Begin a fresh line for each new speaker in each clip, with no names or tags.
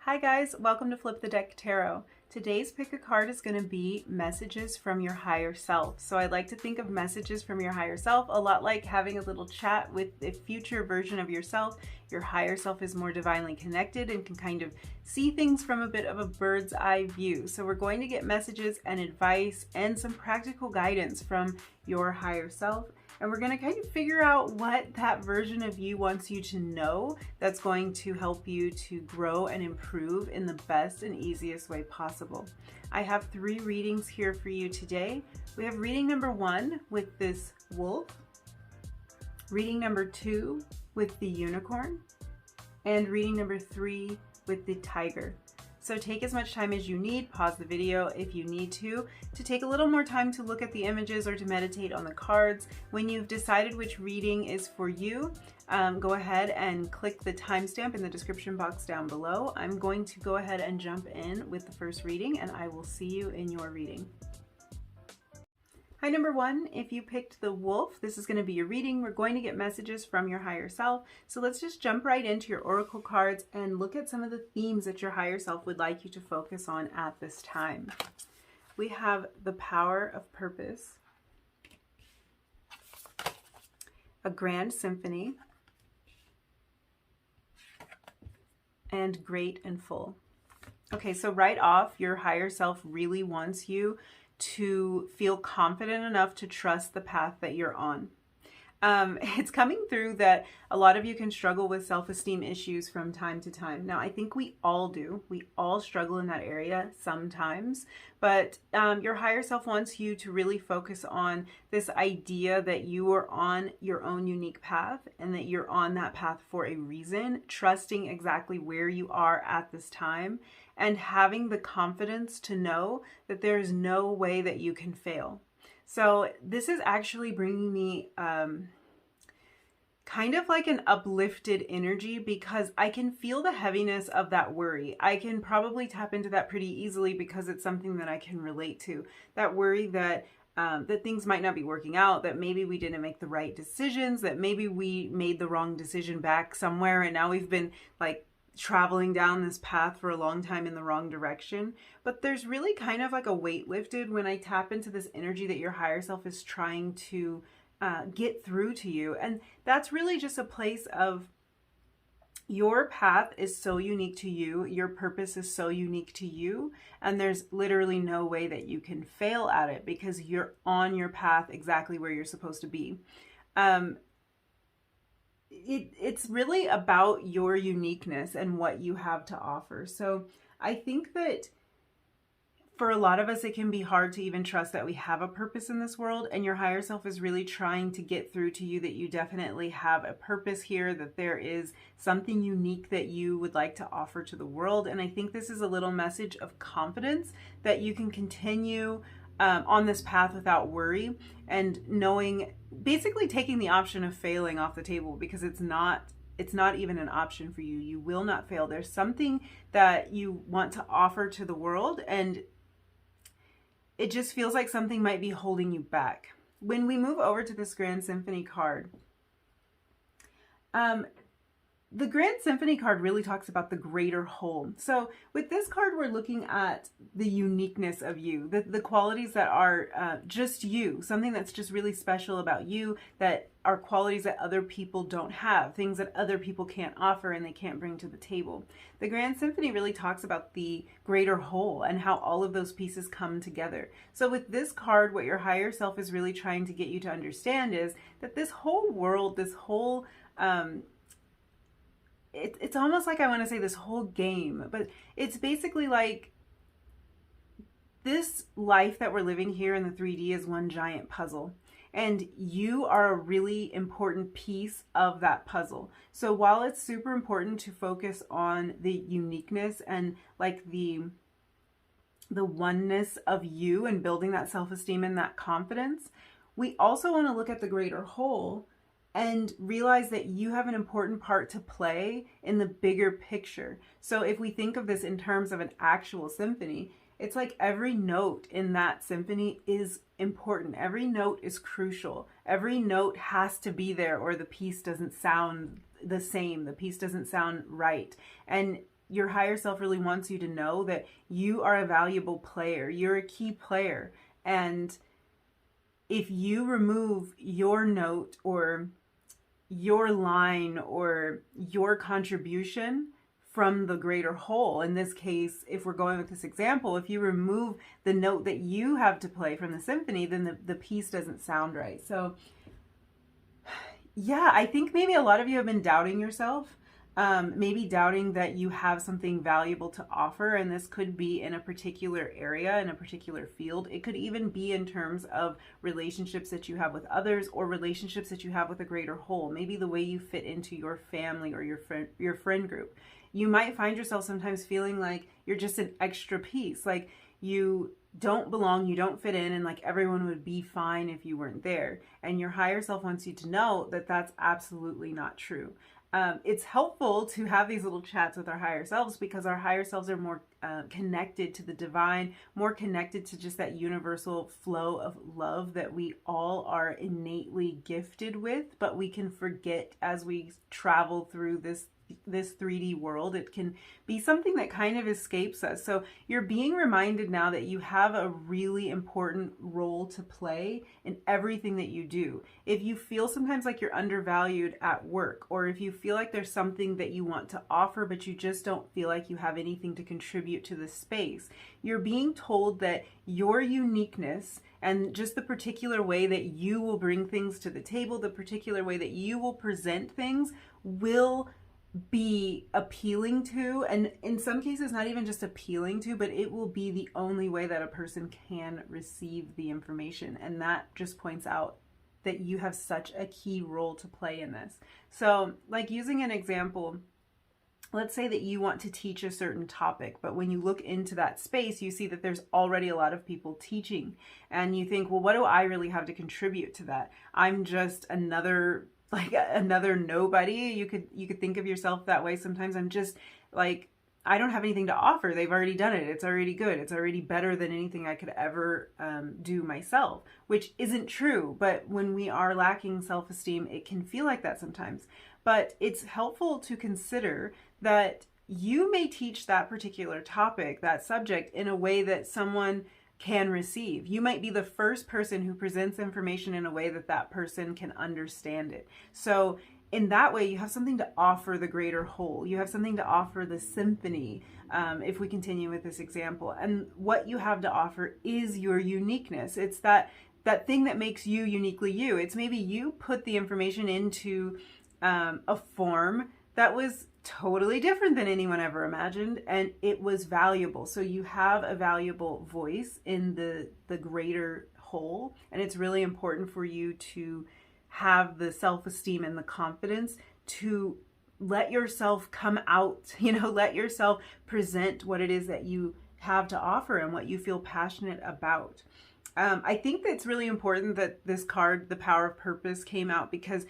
Hi guys, welcome to Flip the Deck Tarot. Today's pick a card is going to be messages from your higher self. So I like to think of messages from your higher self a lot like having a little chat with a future version of yourself. Your higher self is more divinely connected and can kind of see things from a bit of a bird's eye view. So we're going to get messages and advice and some practical guidance from your higher self. And we're going to kind of figure out what that version of you wants you to know that's going to help you to grow and improve in the best and easiest way possible. I have 3 readings here for you today. We have reading number 1 with this wolf, reading number 2 with the unicorn, and reading number 3 with the tiger. So take as much time as you need, pause the video if you need to take a little more time to look at the images or to meditate on the cards. When you've decided which reading is for you, go ahead and click the timestamp in the description box down below. I'm going to go ahead and jump in with the first reading, and I will see you in your reading. Hi, number 1, if you picked the wolf, this is going to be your reading. We're going to get messages from your higher self. So let's just jump right into your oracle cards and look at some of the themes that your higher self would like you to focus on at this time. We have the power of purpose, a grand symphony, and great and full. Okay, so right off, your higher self really wants you to feel confident enough to trust the path that you're on. It's coming through that a lot of you can struggle with self-esteem issues from time to time. Now, I think we all do. We all struggle in that area sometimes, but your higher self wants you to really focus on this idea that you are on your own unique path and that you're on that path for a reason, trusting exactly where you are at this time and having the confidence to know that there is no way that you can fail. So this is actually bringing me kind of like an uplifted energy because I can feel the heaviness of that worry. I can probably tap into that pretty easily because it's something that I can relate to. That worry that that things might not be working out, that maybe we didn't make the right decisions, that maybe we made the wrong decision back somewhere and now we've been like traveling down this path for a long time in the wrong direction. But there's really kind of like a weight lifted when I tap into this energy that your higher self is trying to get through to you. And that's really just a place of your path is so unique to you, your purpose is so unique to you, and there's literally no way that you can fail at it because you're on your path exactly where you're supposed to be. It's really about your uniqueness and what you have to offer. So I think that for a lot of us, it can be hard to even trust that we have a purpose in this world, and your higher self is really trying to get through to you that you definitely have a purpose here, that there is something unique that you would like to offer to the world. And I think this is a little message of confidence that you can continue on this path without worry and knowing, basically taking the option of failing off the table because it's not even an option for you. You will not fail. There's something that you want to offer to the world and it just feels like something might be holding you back. When we move over to this Grand Symphony card, the Grand Symphony card really talks about the greater whole. So with this card, we're looking at the uniqueness of you, the qualities that are just you, something that's just really special about you, that are qualities that other people don't have, things that other people can't offer and they can't bring to the table. The Grand Symphony really talks about the greater whole and how all of those pieces come together. So with this card, what your higher self is really trying to get you to understand is that this whole world, this whole it's almost like I want to say this whole game, but it's basically like this life that we're living here in the 3D is one giant puzzle. And you are a really important piece of that puzzle. So while it's super important to focus on the uniqueness and like the oneness of you and building that self-esteem and that confidence, we also want to look at the greater whole and realize that you have an important part to play in the bigger picture. So if we think of this in terms of an actual symphony, it's like every note in that symphony is important. Every note is crucial. Every note has to be there or the piece doesn't sound the same. The piece doesn't sound right. And your higher self really wants you to know that you are a valuable player. You're a key player. And if you remove your note or your line or your contribution from the greater whole, in this case, if we're going with this example, if you remove the note that you have to play from the symphony, then the piece doesn't sound right. So yeah, I think maybe a lot of you have been doubting yourself, maybe doubting that you have something valuable to offer, and this could be in a particular area, in a particular field. It could even be in terms of relationships that you have with others or relationships that you have with a greater whole, maybe the way you fit into your family or your friend group. You might find yourself sometimes feeling like you're just an extra piece, like you don't belong, you don't fit in, and like everyone would be fine if you weren't there. And your higher self wants you to know that that's absolutely not true. It's helpful to have these little chats with our higher selves because our higher selves are more connected to the divine, more connected to just that universal flow of love that we all are innately gifted with, but we can forget as we travel through this 3D world. It can be something that kind of escapes us. So you're being reminded now that you have a really important role to play in everything that you do. If you feel sometimes like you're undervalued at work, or if you feel like there's something that you want to offer, but you just don't feel like you have anything to contribute to the space, you're being told that your uniqueness and just the particular way that you will bring things to the table, the particular way that you will present things will be appealing to, and in some cases not even just appealing to, but it will be the only way that a person can receive the information. And that just points out that you have such a key role to play in this. So like using an example, let's say that you want to teach a certain topic, but when you look into that space, you see that there's already a lot of people teaching, and you think, well, what do I really have to contribute to that? I'm just another nobody. You could think of yourself that way sometimes. I'm just like, I don't have anything to offer. They've already done it. It's already good. It's already better than anything I could ever do myself, which isn't true. But when we are lacking self-esteem, it can feel like that sometimes. But it's helpful to consider that you may teach that particular topic, that subject, in a way that someone can receive. You might be the first person who presents information in a way that that person can understand it. So in that way, you have something to offer the greater whole. You have something to offer the symphony, if we continue with this example. And what you have to offer is your uniqueness. It's that thing that makes you uniquely you. It's maybe you put the information into a form that was totally different than anyone ever imagined, and it was valuable. So you have a valuable voice in the greater whole, and it's really important for you to have the self-esteem and the confidence to let yourself come out, let yourself present what it is that you have to offer and what you feel passionate about. I think that it's really important that this card, the Power of Purpose, came out because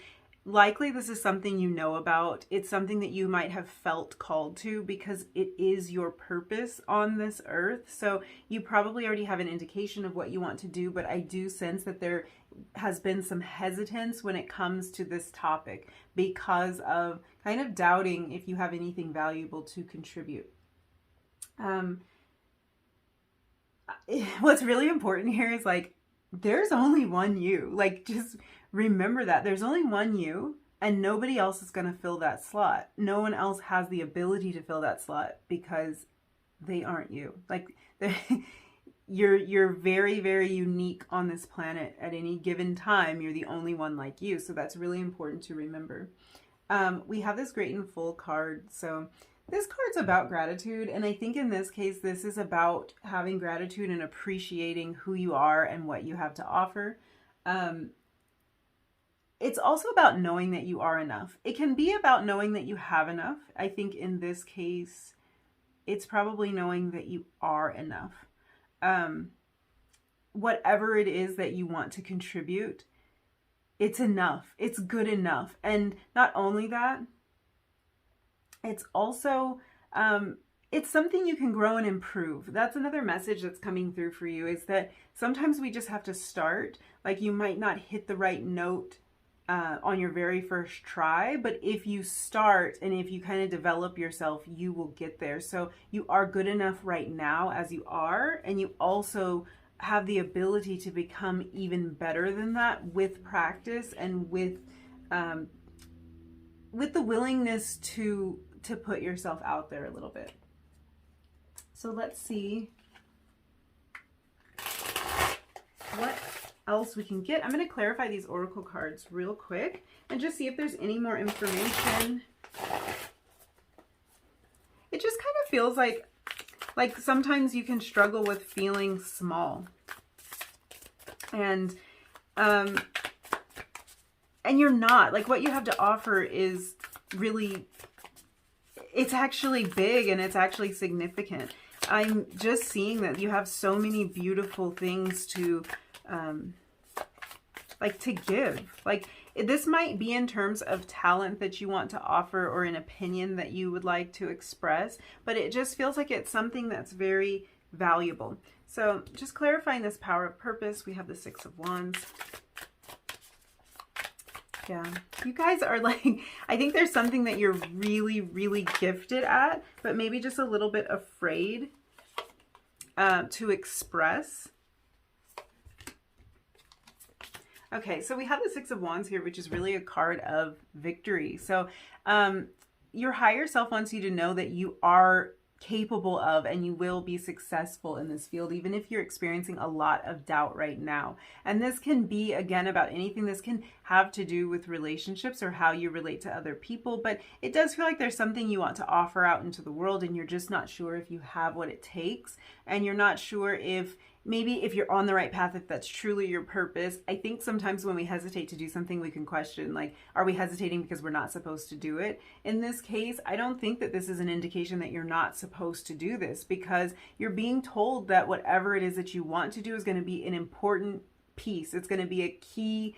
likely this is something you know about. It's something that you might have felt called to because it is your purpose on this earth. So you probably already have an indication of what you want to do, but I do sense that there has been some hesitance when it comes to this topic because of kind of doubting if you have anything valuable to contribute. What's really important here is like, there's only one you. Like, just remember that there's only one you, and nobody else is going to fill that slot. No one else has the ability to fill that slot because they aren't you. Like, you're very, very unique on this planet at any given time. You're the only one like you. So that's really important to remember. We have this Great and Full card. So this card's about gratitude, and I think in this case, this is about having gratitude and appreciating who you are and what you have to offer. It's also about knowing that you are enough. It can be about knowing that you have enough. I think in this case, it's probably knowing that you are enough. Whatever it is that you want to contribute, it's enough. It's good enough. And not only that, it's also, it's something you can grow and improve. That's another message that's coming through for you, is that sometimes we just have to start. Like, you might not hit the right note on your very first try, but if you start and if you kind of develop yourself, you will get there. So you are good enough right now as you are, and you also have the ability to become even better than that with practice and with the willingness to put yourself out there a little bit. So let's see what else we can get. I'm going to clarify these oracle cards real quick and just see if there's any more information. It just kind of feels like sometimes you can struggle with feeling small, and you're not. Like, what you have to offer is really, it's actually big and it's actually significant. I'm just seeing that you have so many beautiful things to to give. Like, this might be in terms of talent that you want to offer or an opinion that you would like to express, but it just feels like it's something that's very valuable. So just clarifying this power of purpose, we have the Six of Wands. Yeah, you guys are like, I think there's something that you're really, really gifted at, but maybe just a little bit afraid to express. Okay, so we have the Six of Wands here, which is really a card of victory. So your higher self wants you to know that you are capable of and you will be successful in this field, even if you're experiencing a lot of doubt right now. And this can be, again, about anything. This can have to do with relationships or how you relate to other people, but it does feel like there's something you want to offer out into the world, and you're just not sure if you have what it takes, and you're not sure if maybe if you're on the right path, if that's truly your purpose. I think sometimes when we hesitate to do something, we can question, like, are we hesitating because we're not supposed to do it? In this case, I don't think that this is an indication that you're not supposed to do this, because you're being told that whatever it is that you want to do is going to be an important piece. It's going to be a key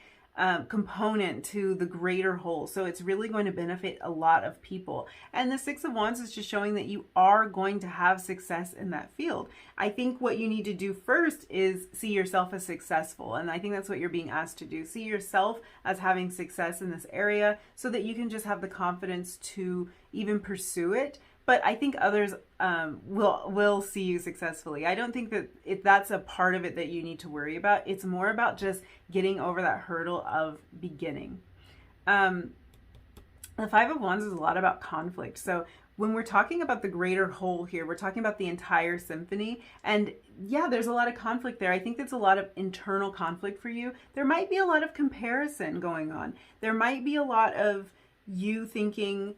component to the greater whole. So it's really going to benefit a lot of people. And the Six of Wands is just showing that you are going to have success in that field. I think what you need to do first is see yourself as successful. And I think that's what you're being asked to do. See yourself as having success in this area so that you can just have the confidence to even pursue it. But I think others will see you successfully. I don't think that that's a part of it that you need to worry about. It's more about just getting over that hurdle of beginning. The Five of Wands is a lot about conflict. So when we're talking about the greater whole here, we're talking about the entire symphony. And yeah, there's a lot of conflict there. I think that's a lot of internal conflict for you. There might be a lot of comparison going on. There might be a lot of you thinking,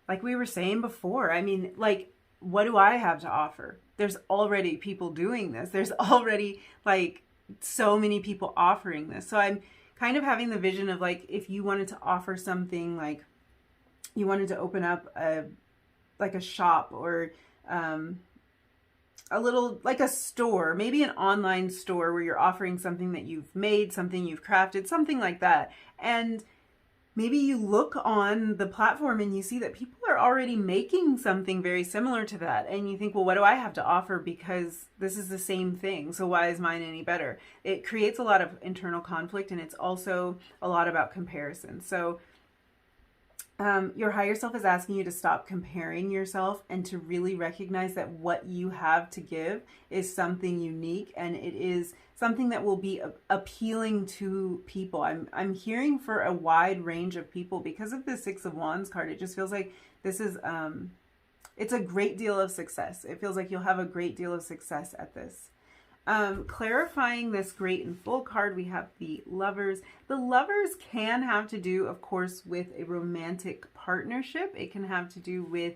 like we were saying before, I mean, like, what do I have to offer? There's already people doing this. There's already like so many people offering this. So I'm kind of having the vision of, like, if you wanted to offer something, like you wanted to open up a shop or a little, like a store, maybe an online store where you're offering something that you've made, something you've crafted, something like that. And maybe you look on the platform and you see that people are already making something very similar to that. And you think, well, what do I have to offer? Because this is the same thing. So why is mine any better? It creates a lot of internal conflict, and it's also a lot about comparison. So your higher self is asking you to stop comparing yourself and to really recognize that what you have to give is something unique, and it is something that will be appealing to people. I'm hearing for a wide range of people because of the Six of Wands card. It just feels like this is it's a great deal of success. It feels like you'll have a great deal of success at this. Clarifying this great and full card, we have the Lovers. The Lovers can have to do, of course, with a romantic partnership. It can have to do with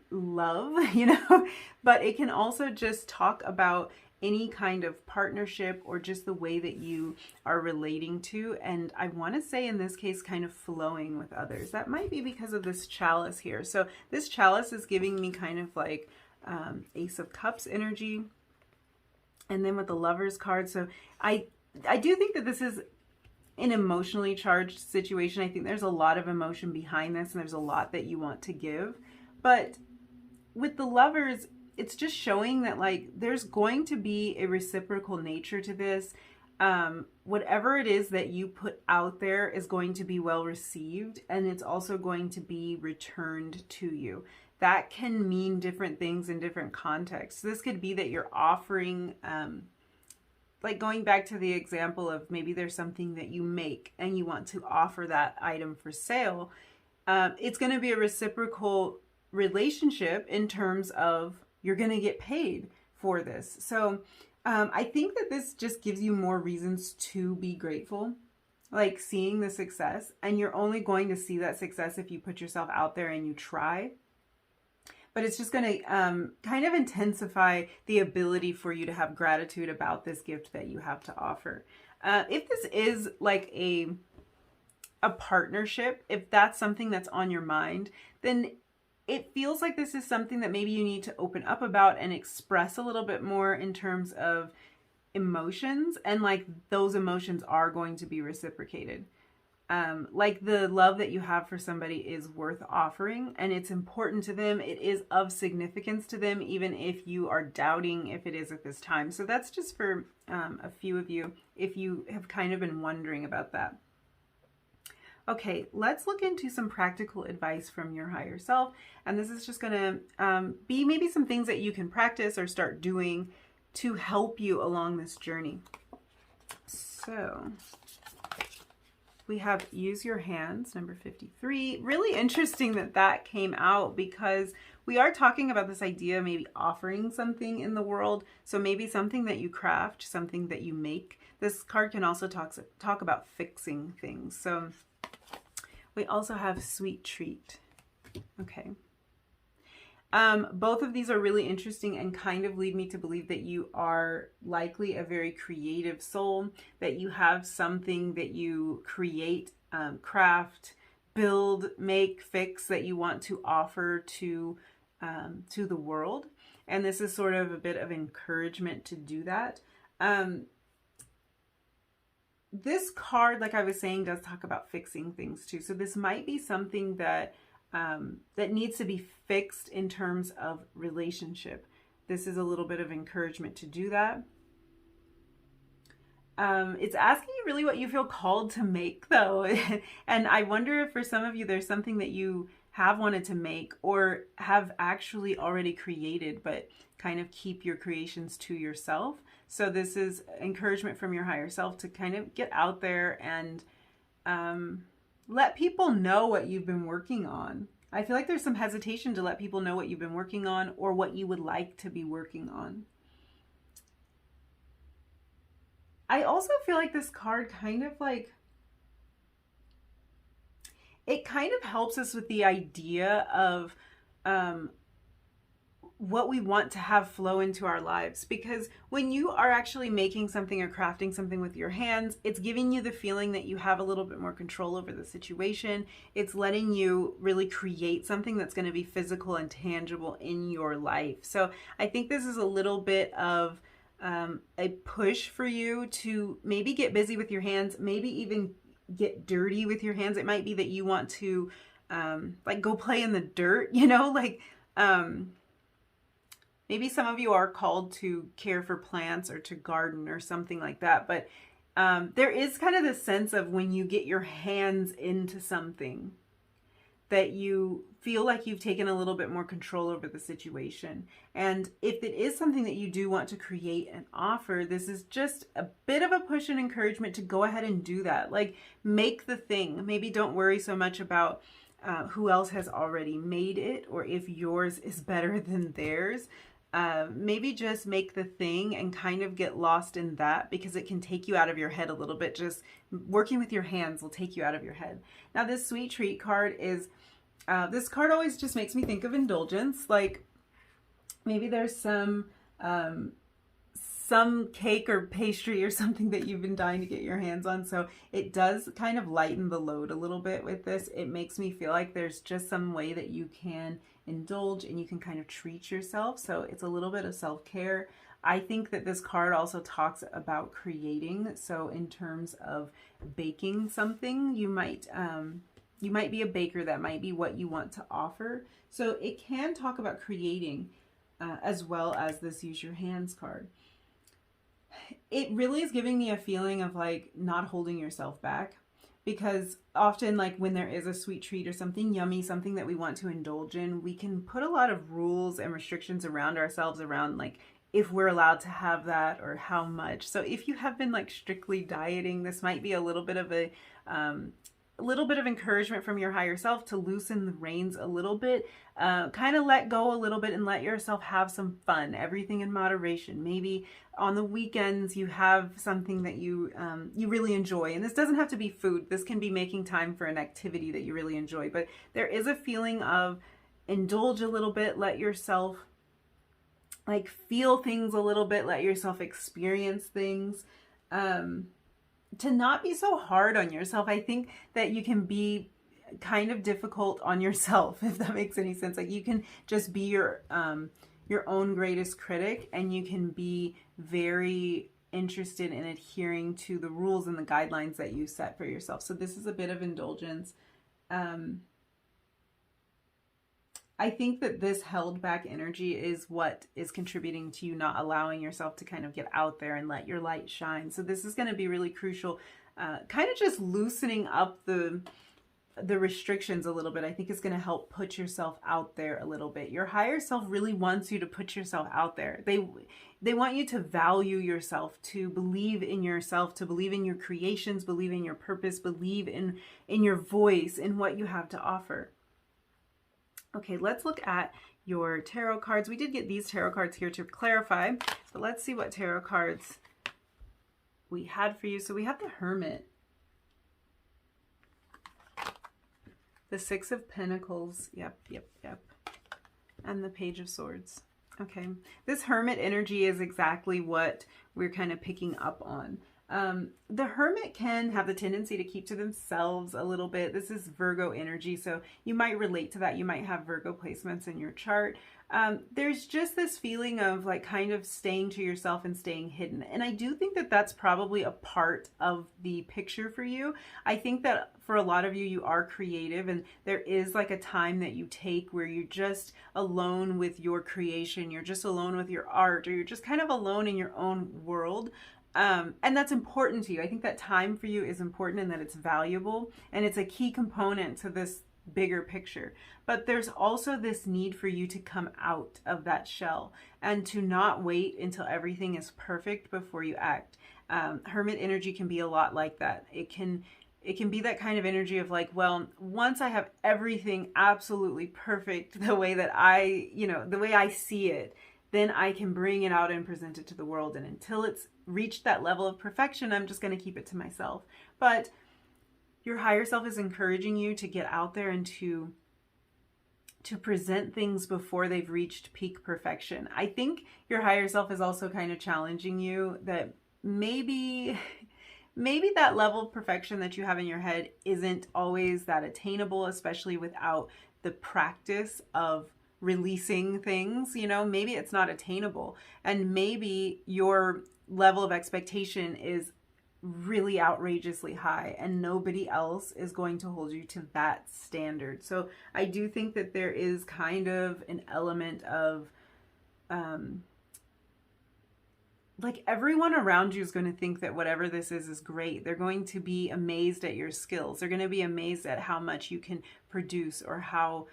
love, you know, but it can also just talk about any kind of partnership or just the way that you are relating to. And I want to say in this case, kind of flowing with others. That might be because of this chalice here. So this chalice is giving me kind of like Ace of Cups energy. And then with the Lovers card, so I do think that this is an emotionally charged situation. I think there's a lot of emotion behind this, and there's a lot that you want to give. But with the Lovers, it's just showing that, like, there's going to be a reciprocal nature to this. whatever it is that you put out there is going to be well received, and it's also going to be returned to you. That can mean different things in different contexts. This could be that you're offering, like going back to the example of maybe there's something that you make and you want to offer that item for sale. It's going to be a reciprocal relationship in terms of you're going to get paid for this. So I think that this just gives you more reasons to be grateful, like seeing the success, and you're only going to see that success if you put yourself out there and you try. But it's just going to kind of intensify the ability for you to have gratitude about this gift that you have to offer. If this is like a partnership, if that's something that's on your mind, then it feels like this is something that maybe you need to open up about and express a little bit more in terms of emotions, and like those emotions are going to be reciprocated. Like the love that you have for somebody is worth offering, and it's important to them. It is of significance to them, even if you are doubting if it is at this time. So that's just for a few of you, if you have kind of been wondering about that. Okay, let's look into some practical advice from your higher self. And this is just going to be maybe some things that you can practice or start doing to help you along this journey. So we have use your hands, number 53. Really interesting that that came out, because we are talking about this idea of maybe offering something in the world. So maybe something that you craft, something that you make. This card can also talk about fixing things. So we also have sweet treat. Okay. Both of these are really interesting and kind of lead me to believe that you are likely a very creative soul, that you have something that you create, craft, build, make, fix that you want to offer to the world. And this is sort of a bit of encouragement to do that. This card, like I was saying, does talk about fixing things too. So this might be something that that needs to be fixed in terms of relationship. This is a little bit of encouragement to do that. It's asking you really what you feel called to make, though. And I wonder if for some of you, there's something that you have wanted to make or have actually already created, but kind of keep your creations to yourself. So this is encouragement from your higher self to kind of get out there and let people know what you've been working on. I feel like there's some hesitation to let people know what you've been working on or what you would like to be working on. I also feel like this card kind of like, it kind of helps us with the idea of what we want to have flow into our lives. Because when you are actually making something or crafting something with your hands, it's giving you the feeling that you have a little bit more control over the situation. It's letting you really create something that's going to be physical and tangible in your life. So I think this is a little bit of a push for you to maybe get busy with your hands, maybe even get dirty with your hands. It might be that you want to like go play in the dirt, you know, like maybe some of you are called to care for plants or to garden or something like that. But there is kind of this sense of when you get your hands into something that you feel like you've taken a little bit more control over the situation. And if it is something that you do want to create and offer, this is just a bit of a push and encouragement to go ahead and do that. Like, make the thing. Maybe don't worry so much about who else has already made it or if yours is better than theirs. Maybe just make the thing and kind of get lost in that, because it can take you out of your head a little bit. Just working with your hands will take you out of your head. Now, this sweet treat card is, this card always just makes me think of indulgence. Like maybe there's some cake or pastry or something that you've been dying to get your hands on. So it does kind of lighten the load a little bit with this. It makes me feel like there's just some way that you can indulge and you can kind of treat yourself. So it's a little bit of self-care. I think that this card also talks about creating. So in terms of baking something, you might be a baker. That might be what you want to offer. So it can talk about creating as well as this use your hands card. It really is giving me a feeling of like not holding yourself back, because often, like when there is a sweet treat or something yummy, something that we want to indulge in, we can put a lot of rules and restrictions around ourselves around like if we're allowed to have that or how much. So if you have been like strictly dieting, this might be a little bit of encouragement from your higher self to loosen the reins a little bit, kind of let go a little bit and let yourself have some fun. Everything in moderation. Maybe on the weekends you have something that you really enjoy, and this doesn't have to be food. This can be making time for an activity that you really enjoy. But there is a feeling of indulge a little bit, let yourself like feel things a little bit, let yourself experience things. To not be so hard on yourself. I think that you can be kind of difficult on yourself, if that makes any sense. Like you can just be your own greatest critic, and you can be very interested in adhering to the rules and the guidelines that you set for yourself. So this is a bit of indulgence. I think that this held back energy is what is contributing to you not allowing yourself to kind of get out there and let your light shine. So this is going to be really crucial. Kind of just loosening up the restrictions a little bit. I think is going to help put yourself out there a little bit. Your higher self really wants you to put yourself out there. They want you to value yourself, to believe in yourself, to believe in your creations, believe in your purpose, believe in your voice, in what you have to offer. Okay, let's look at your tarot cards. We did get these tarot cards here to clarify, but let's see what tarot cards we had for you. So we have the Hermit, the Six of Pentacles, yep, and the Page of Swords. Okay, this Hermit energy is exactly what we're kind of picking up on. The Hermit can have the tendency to keep to themselves a little bit. This is Virgo energy, so you might relate to that. You might have Virgo placements in your chart. There's just this feeling of like kind of staying to yourself and staying hidden. And I do think that that's probably a part of the picture for you. I think that for a lot of you, you are creative, and there is like a time that you take where you're just alone with your creation. You're just alone with your art, or you're just kind of alone in your own world. And that's important to you. I think that time for you is important, and that it's valuable, and it's a key component to this bigger picture. But there's also this need for you to come out of that shell and to not wait until everything is perfect before you act. Hermit energy can be a lot like that. It can be that kind of energy of like, well, once I have everything absolutely perfect the way that the way I see it, then I can bring it out and present it to the world. And until it's reached that level of perfection, I'm just going to keep it to myself. But your higher self is encouraging you to get out there and to present things before they've reached peak perfection. I think your higher self is also kind of challenging you that maybe that level of perfection that you have in your head isn't always that attainable, especially without the practice of releasing things. Maybe it's not attainable, and maybe your level of expectation is really outrageously high, and nobody else is going to hold you to that standard. So I do think that there is kind of an element of like everyone around you is going to think that whatever this is great. They're going to be amazed at your skills. They're going to be amazed at how much you can produce, or how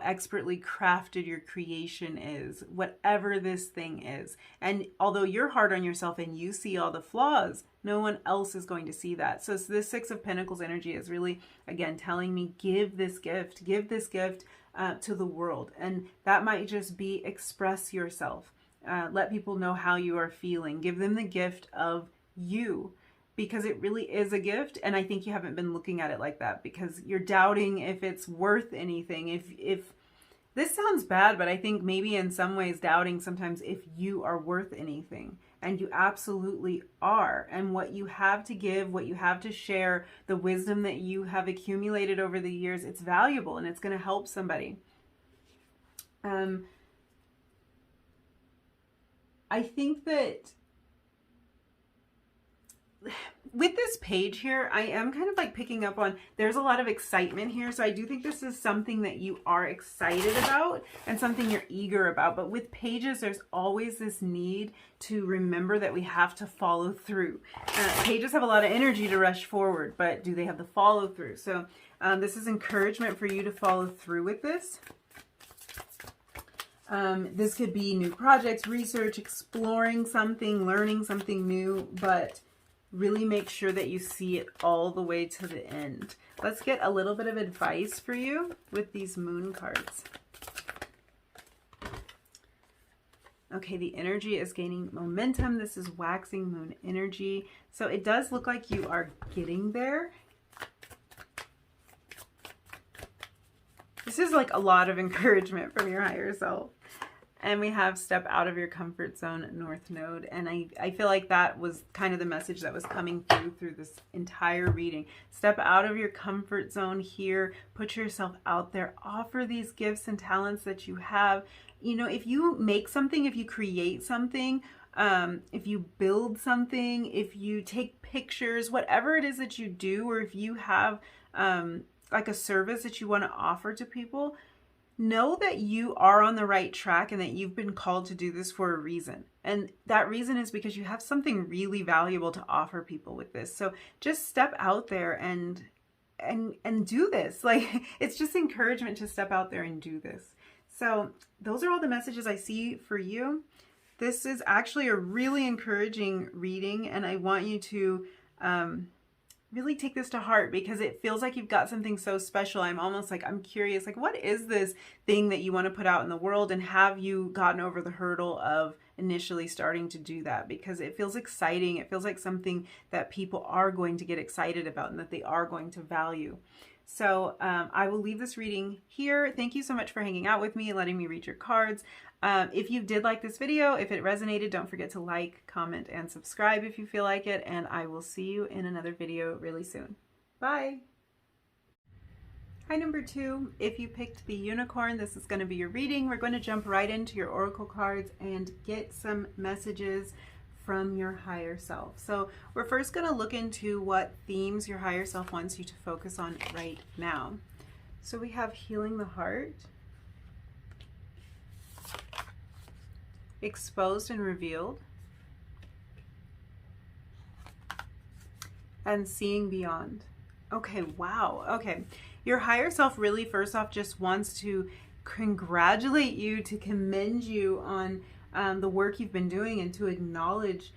expertly crafted your creation is, whatever this thing is. And although you're hard on yourself and you see all the flaws, no one else is going to see that. So this Six of Pentacles energy is really, again, telling me, give this gift to the world. And that might just be express yourself. Let people know how you are feeling. Give them the gift of you, because it really is a gift. And I think you haven't been looking at it like that, because you're doubting if it's worth anything. If this sounds bad, but I think maybe in some ways doubting sometimes if you are worth anything. And you absolutely are. And what you have to give, what you have to share, the wisdom that you have accumulated over the years, it's valuable, and it's going to help somebody. I think that with this page here, I am kind of like picking up on, there's a lot of excitement here. So I do think this is something that you are excited about and something you're eager about. But with pages, there's always this need to remember that we have to follow through. Pages have a lot of energy to rush forward, but do they have the follow through? So this is encouragement for you to follow through with this. This could be new projects, research, exploring something, learning something new, but really make sure that you see it all the way to the end. Let's get a little bit of advice for you with these moon cards. Okay, the energy is gaining momentum. This is waxing moon energy. So it does look like you are getting there. This is like a lot of encouragement from your higher self. And we have step out of your comfort zone, North Node. And I feel like that was kind of the message that was coming through this entire reading. Step out of your comfort zone here. Put yourself out there. Offer these gifts and talents that you have. You know, if you make something, if you create something, if you build something, if you take pictures, whatever it is that you do, or if you have like a service that you want to offer to people, know that you are on the right track and that you've been called to do this for a reason. And that reason is because you have something really valuable to offer people with this. So just step out there and do this. Like, it's just encouragement to step out there and do this. So those are all the messages I see for you. This is actually a really encouraging reading, and I want you to really take this to heart because it feels like you've got something so special. I'm almost like, I'm curious, like, what is this thing that you want to put out in the world, and have you gotten over the hurdle of initially starting to do that? Because it feels exciting. It feels like something that people are going to get excited about and that they are going to value. So I will leave this reading here. Thank you so much for hanging out with me and letting me read your cards. If you did like this video, if it resonated, don't forget to like, comment, and subscribe if you feel like it. And I will see you in another video really soon. Bye. Hi, number 2. If you picked the unicorn, this is going to be your reading. We're going to jump right into your oracle cards and get some messages from your higher self. So we're first going to look into what themes your higher self wants you to focus on right now. So we have healing the heart, exposed and revealed, and seeing beyond. Okay, wow. Okay, your higher self really first off just wants to congratulate you, to commend you on the work you've been doing, and to acknowledge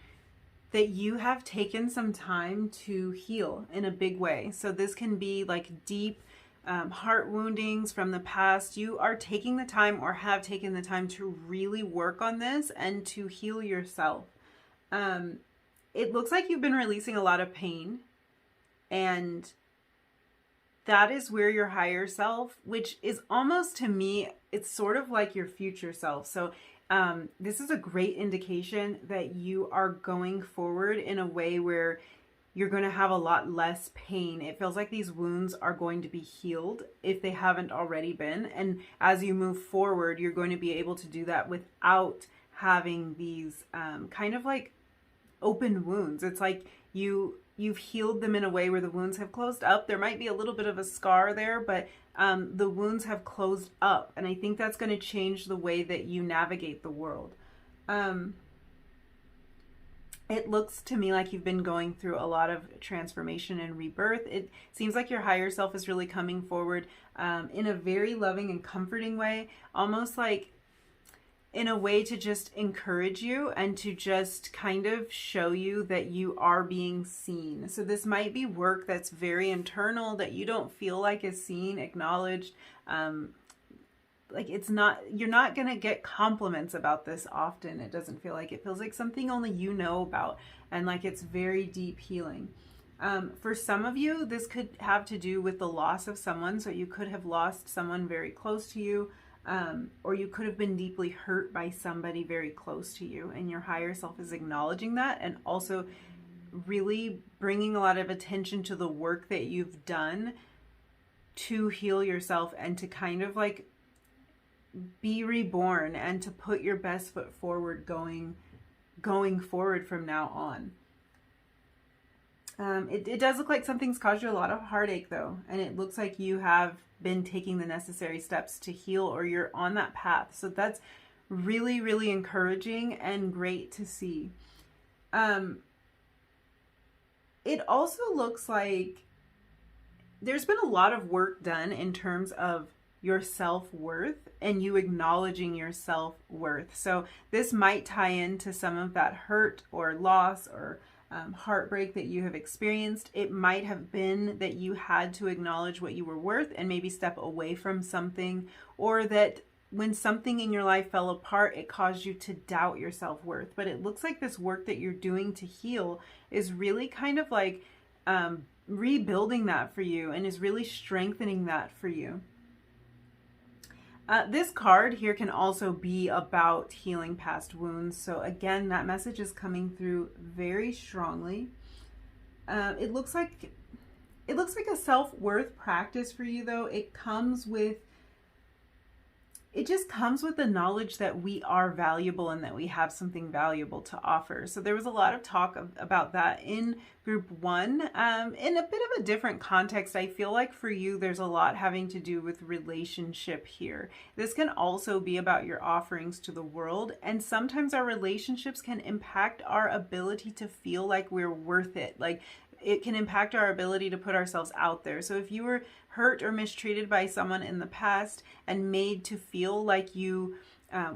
that you have taken some time to heal in a big way. So this can be like deep heart woundings from the past. You are taking the time, or have taken the time, to really work on this and to heal yourself. It looks like you've been releasing a lot of pain, and that is where your higher self, which is almost, to me, it's sort of like your future self. So this is a great indication that you are going forward in a way where you're going to have a lot less pain. It feels like these wounds are going to be healed if they haven't already been. And as you move forward, you're going to be able to do that without having these kind of like open wounds. It's like you've healed them in a way where the wounds have closed up. There might be a little bit of a scar there, but the wounds have closed up. And I think that's going to change the way that you navigate the world. It looks to me like you've been going through a lot of transformation and rebirth. It seems like your higher self is really coming forward in a very loving and comforting way, almost like in a way to just encourage you and to just kind of show you that you are being seen. So this might be work that's very internal, that you don't feel like is seen, acknowledged. Like it's not, you're not going to get compliments about this often. It doesn't feel like, it feels like something only you know about, and like it's very deep healing. For some of you, this could have to do with the loss of someone. So you could have lost someone very close to you, or you could have been deeply hurt by somebody very close to you, and your higher self is acknowledging that, and also really bringing a lot of attention to the work that you've done to heal yourself and to kind of like be reborn and to put your best foot forward going forward from now on. It does look like something's caused you a lot of heartache though, and it looks like you have been taking the necessary steps to heal, or you're on that path. So that's really, really encouraging and great to see. It also looks like there's been a lot of work done in terms of your self-worth and you acknowledging your self-worth. So this might tie into some of that hurt or loss or heartbreak that you have experienced. It might have been that you had to acknowledge what you were worth and maybe step away from something, or that when something in your life fell apart, it caused you to doubt your self-worth. But it looks like this work that you're doing to heal is really kind of like rebuilding that for you, and is really strengthening that for you. This card here can also be about healing past wounds. So again, that message is coming through very strongly. It looks like a self-worth practice for you though. It just comes with the knowledge that we are valuable and that we have something valuable to offer. So there was a lot of talk about that in group 1. In a bit of a different context, I feel like for you, there's a lot having to do with relationship here. This can also be about your offerings to the world. And sometimes our relationships can impact our ability to feel like we're worth it. Like, it can impact our ability to put ourselves out there. So if you were hurt or mistreated by someone in the past and made to feel like you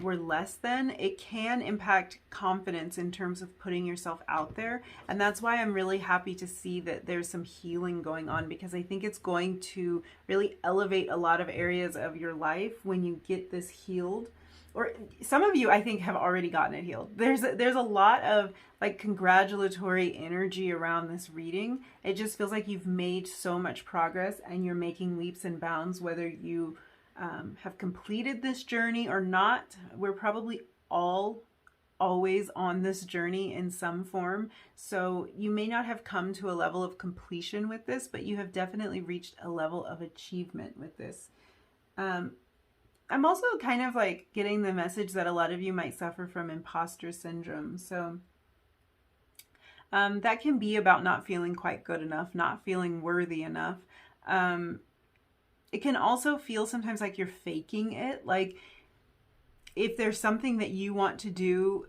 were less than, it can impact confidence in terms of putting yourself out there. And that's why I'm really happy to see that there's some healing going on, because I think it's going to really elevate a lot of areas of your life when you get this healed. Or some of you, I think, have already gotten it healed. There's a lot of like congratulatory energy around this reading. It just feels like you've made so much progress and you're making leaps and bounds, whether you have completed this journey or not. We're probably all always on this journey in some form. So you may not have come to a level of completion with this, but you have definitely reached a level of achievement with this. I'm also kind of like getting the message that a lot of you might suffer from imposter syndrome. So that can be about not feeling quite good enough, not feeling worthy enough. It can also feel sometimes like you're faking it. Like if there's something that you want to do,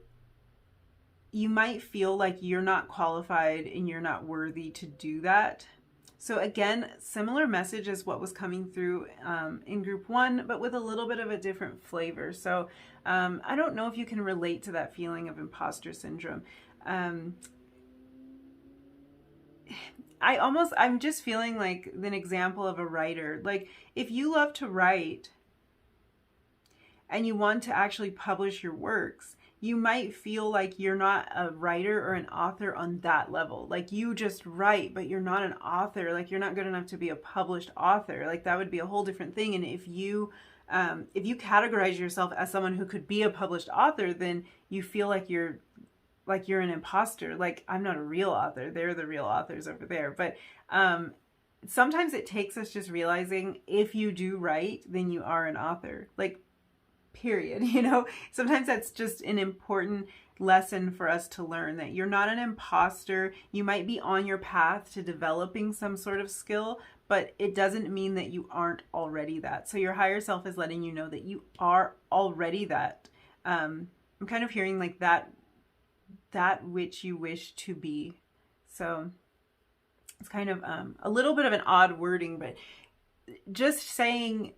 you might feel like you're not qualified and you're not worthy to do that. So again, similar message as what was coming through in group 1, but with a little bit of a different flavor. So I don't know if you can relate to that feeling of imposter syndrome. I'm just feeling like an example of a writer. Like if you love to write and you want to actually publish your works, you might feel like you're not a writer or an author on that level. Like you just write, but you're not an author. Like you're not good enough to be a published author. Like that would be a whole different thing. And if you categorize yourself as someone who could be a published author, then you feel like you're an imposter. Like I'm not a real author. They're the real authors over there. But sometimes it takes us just realizing if you do write, then you are an author. Like period. You know, sometimes that's just an important lesson for us to learn, that you're not an imposter. You might be on your path to developing some sort of skill, but it doesn't mean that you aren't already that. So your higher self is letting you know that you are already that. I'm kind of hearing like that which you wish to be. So it's kind of a little bit of an odd wording, but just saying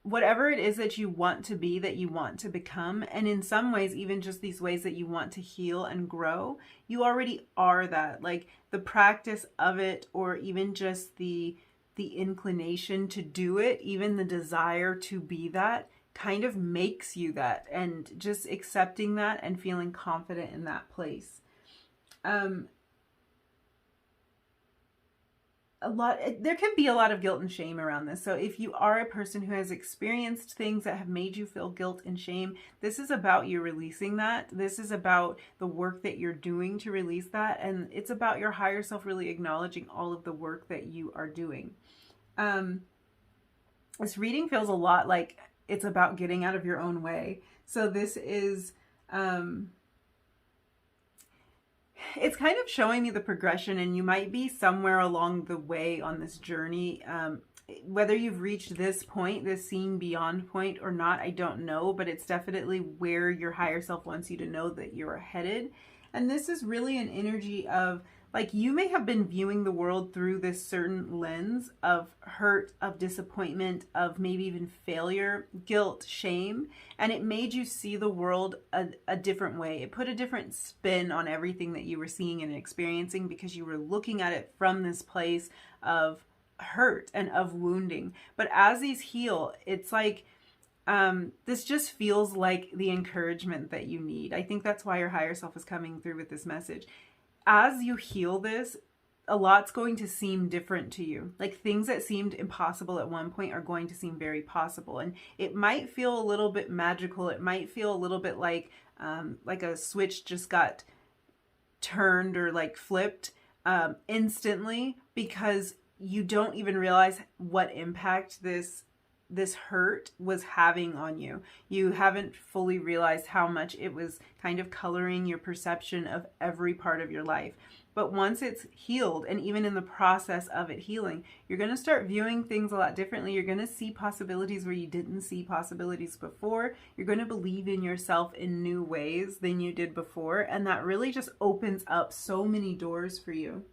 whatever it is that you want to be, that you want to become, and in some ways, even just these ways that you want to heal and grow, you already are that. Like the practice of it, or even just the inclination to do it, even the desire to be that, kind of makes you that, and just accepting that and feeling confident in that place. There can be a lot of guilt and shame around this. So if you are a person who has experienced things that have made you feel guilt and shame, this is about you releasing that. This is about the work that you're doing to release that. And it's about your higher self really acknowledging all of the work that you are doing. This reading feels a lot like it's about getting out of your own way. So this is, it's kind of showing me the progression, and you might be somewhere along the way on this journey. Whether you've reached this point, this seeing beyond point or not, I don't know, but it's definitely where your higher self wants you to know that you're headed. And this is really an energy of, like, you may have been viewing the world through this certain lens of hurt, of disappointment, of maybe even failure, guilt, shame, and it made you see the world a different way. It put a different spin on everything that you were seeing and experiencing because you were looking at it from this place of hurt and of wounding. But as these heal, it's like, this just feels like the encouragement that you need. I think that's why your higher self is coming through with this message. As you heal this, a lot's going to seem different to you. Like, things that seemed impossible at one point are going to seem very possible. And it might feel a little bit magical. It might feel a little bit like a switch just got turned or like flipped instantly, because you don't even realize what impact this hurt was having on you. You haven't fully realized how much it was kind of coloring your perception of every part of your life. But once it's healed, and even in the process of it healing, you're going to start viewing things a lot differently. You're going to see possibilities where you didn't see possibilities before. You're going to believe in yourself in new ways than you did before. And that really just opens up so many doors for you.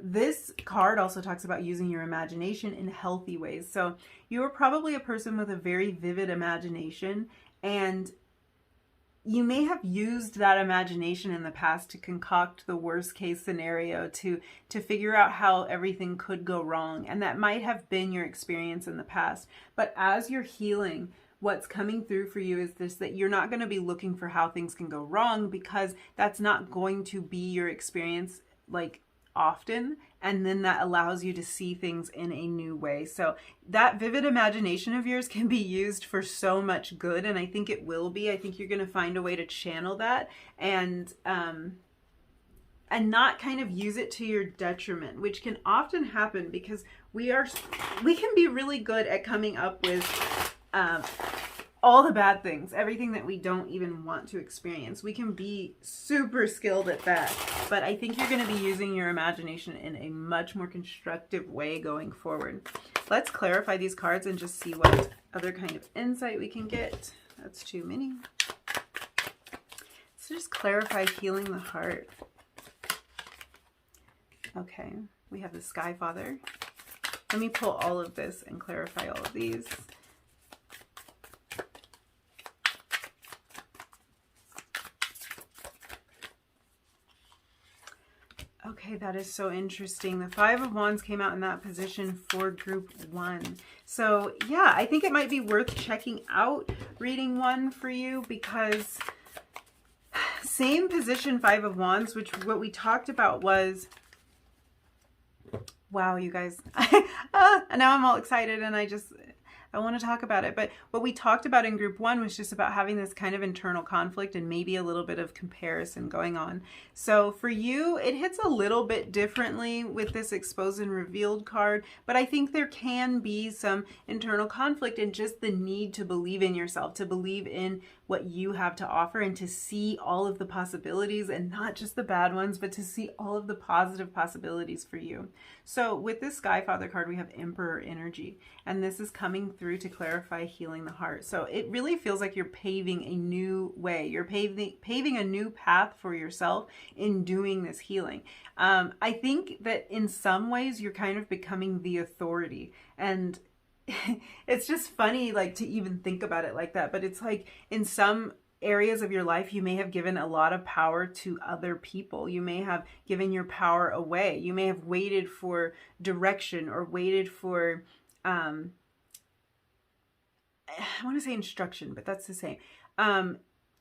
This card also talks about using your imagination in healthy ways. So you are probably a person with a very vivid imagination, and you may have used that imagination in the past to concoct the worst case scenario, to figure out how everything could go wrong. And that might have been your experience in the past. But as you're healing, what's coming through for you is this, that you're not going to be looking for how things can go wrong, because that's not going to be your experience like often, and then that allows you to see things in a new way. So that vivid imagination of yours can be used for so much good, and I think it will be. I think you're going to find a way to channel that and not kind of use it to your detriment, which can often happen because we can be really good at coming up with all the bad things, everything that we don't even want to experience. We can be super skilled at that, but I think you're going to be using your imagination in a much more constructive way going forward. Let's clarify these cards and just see what other kind of insight we can get. That's too many. So just clarify healing the heart. Okay, we have the Sky Father. Let me pull all of this and clarify all of these. Okay, that is so interesting. The Five of Wands came out in that position for group 1. So yeah, I think it might be worth checking out reading 1 for you, because same position, Five of Wands, which what we talked about was, wow, you guys, and now I'm all excited and I want to talk about it. But what we talked about in group 1 was just about having this kind of internal conflict and maybe a little bit of comparison going on. So for you, it hits a little bit differently with this exposed and revealed card, but I think there can be some internal conflict and just the need to believe in yourself, to believe in what you have to offer, and to see all of the possibilities, and not just the bad ones, but to see all of the positive possibilities for you. So with this Sky Father card, we have Emperor energy, and this is coming through to clarify healing the heart. So it really feels like you're paving a new way. You're paving a new path for yourself in doing this healing. I think that in some ways you're kind of becoming the authority, and it's just funny, like, to even think about it like that. But it's like in some areas of your life, you may have given a lot of power to other people. You may have given your power away. You may have waited for direction, or waited for, I want to say instruction, but that's the same.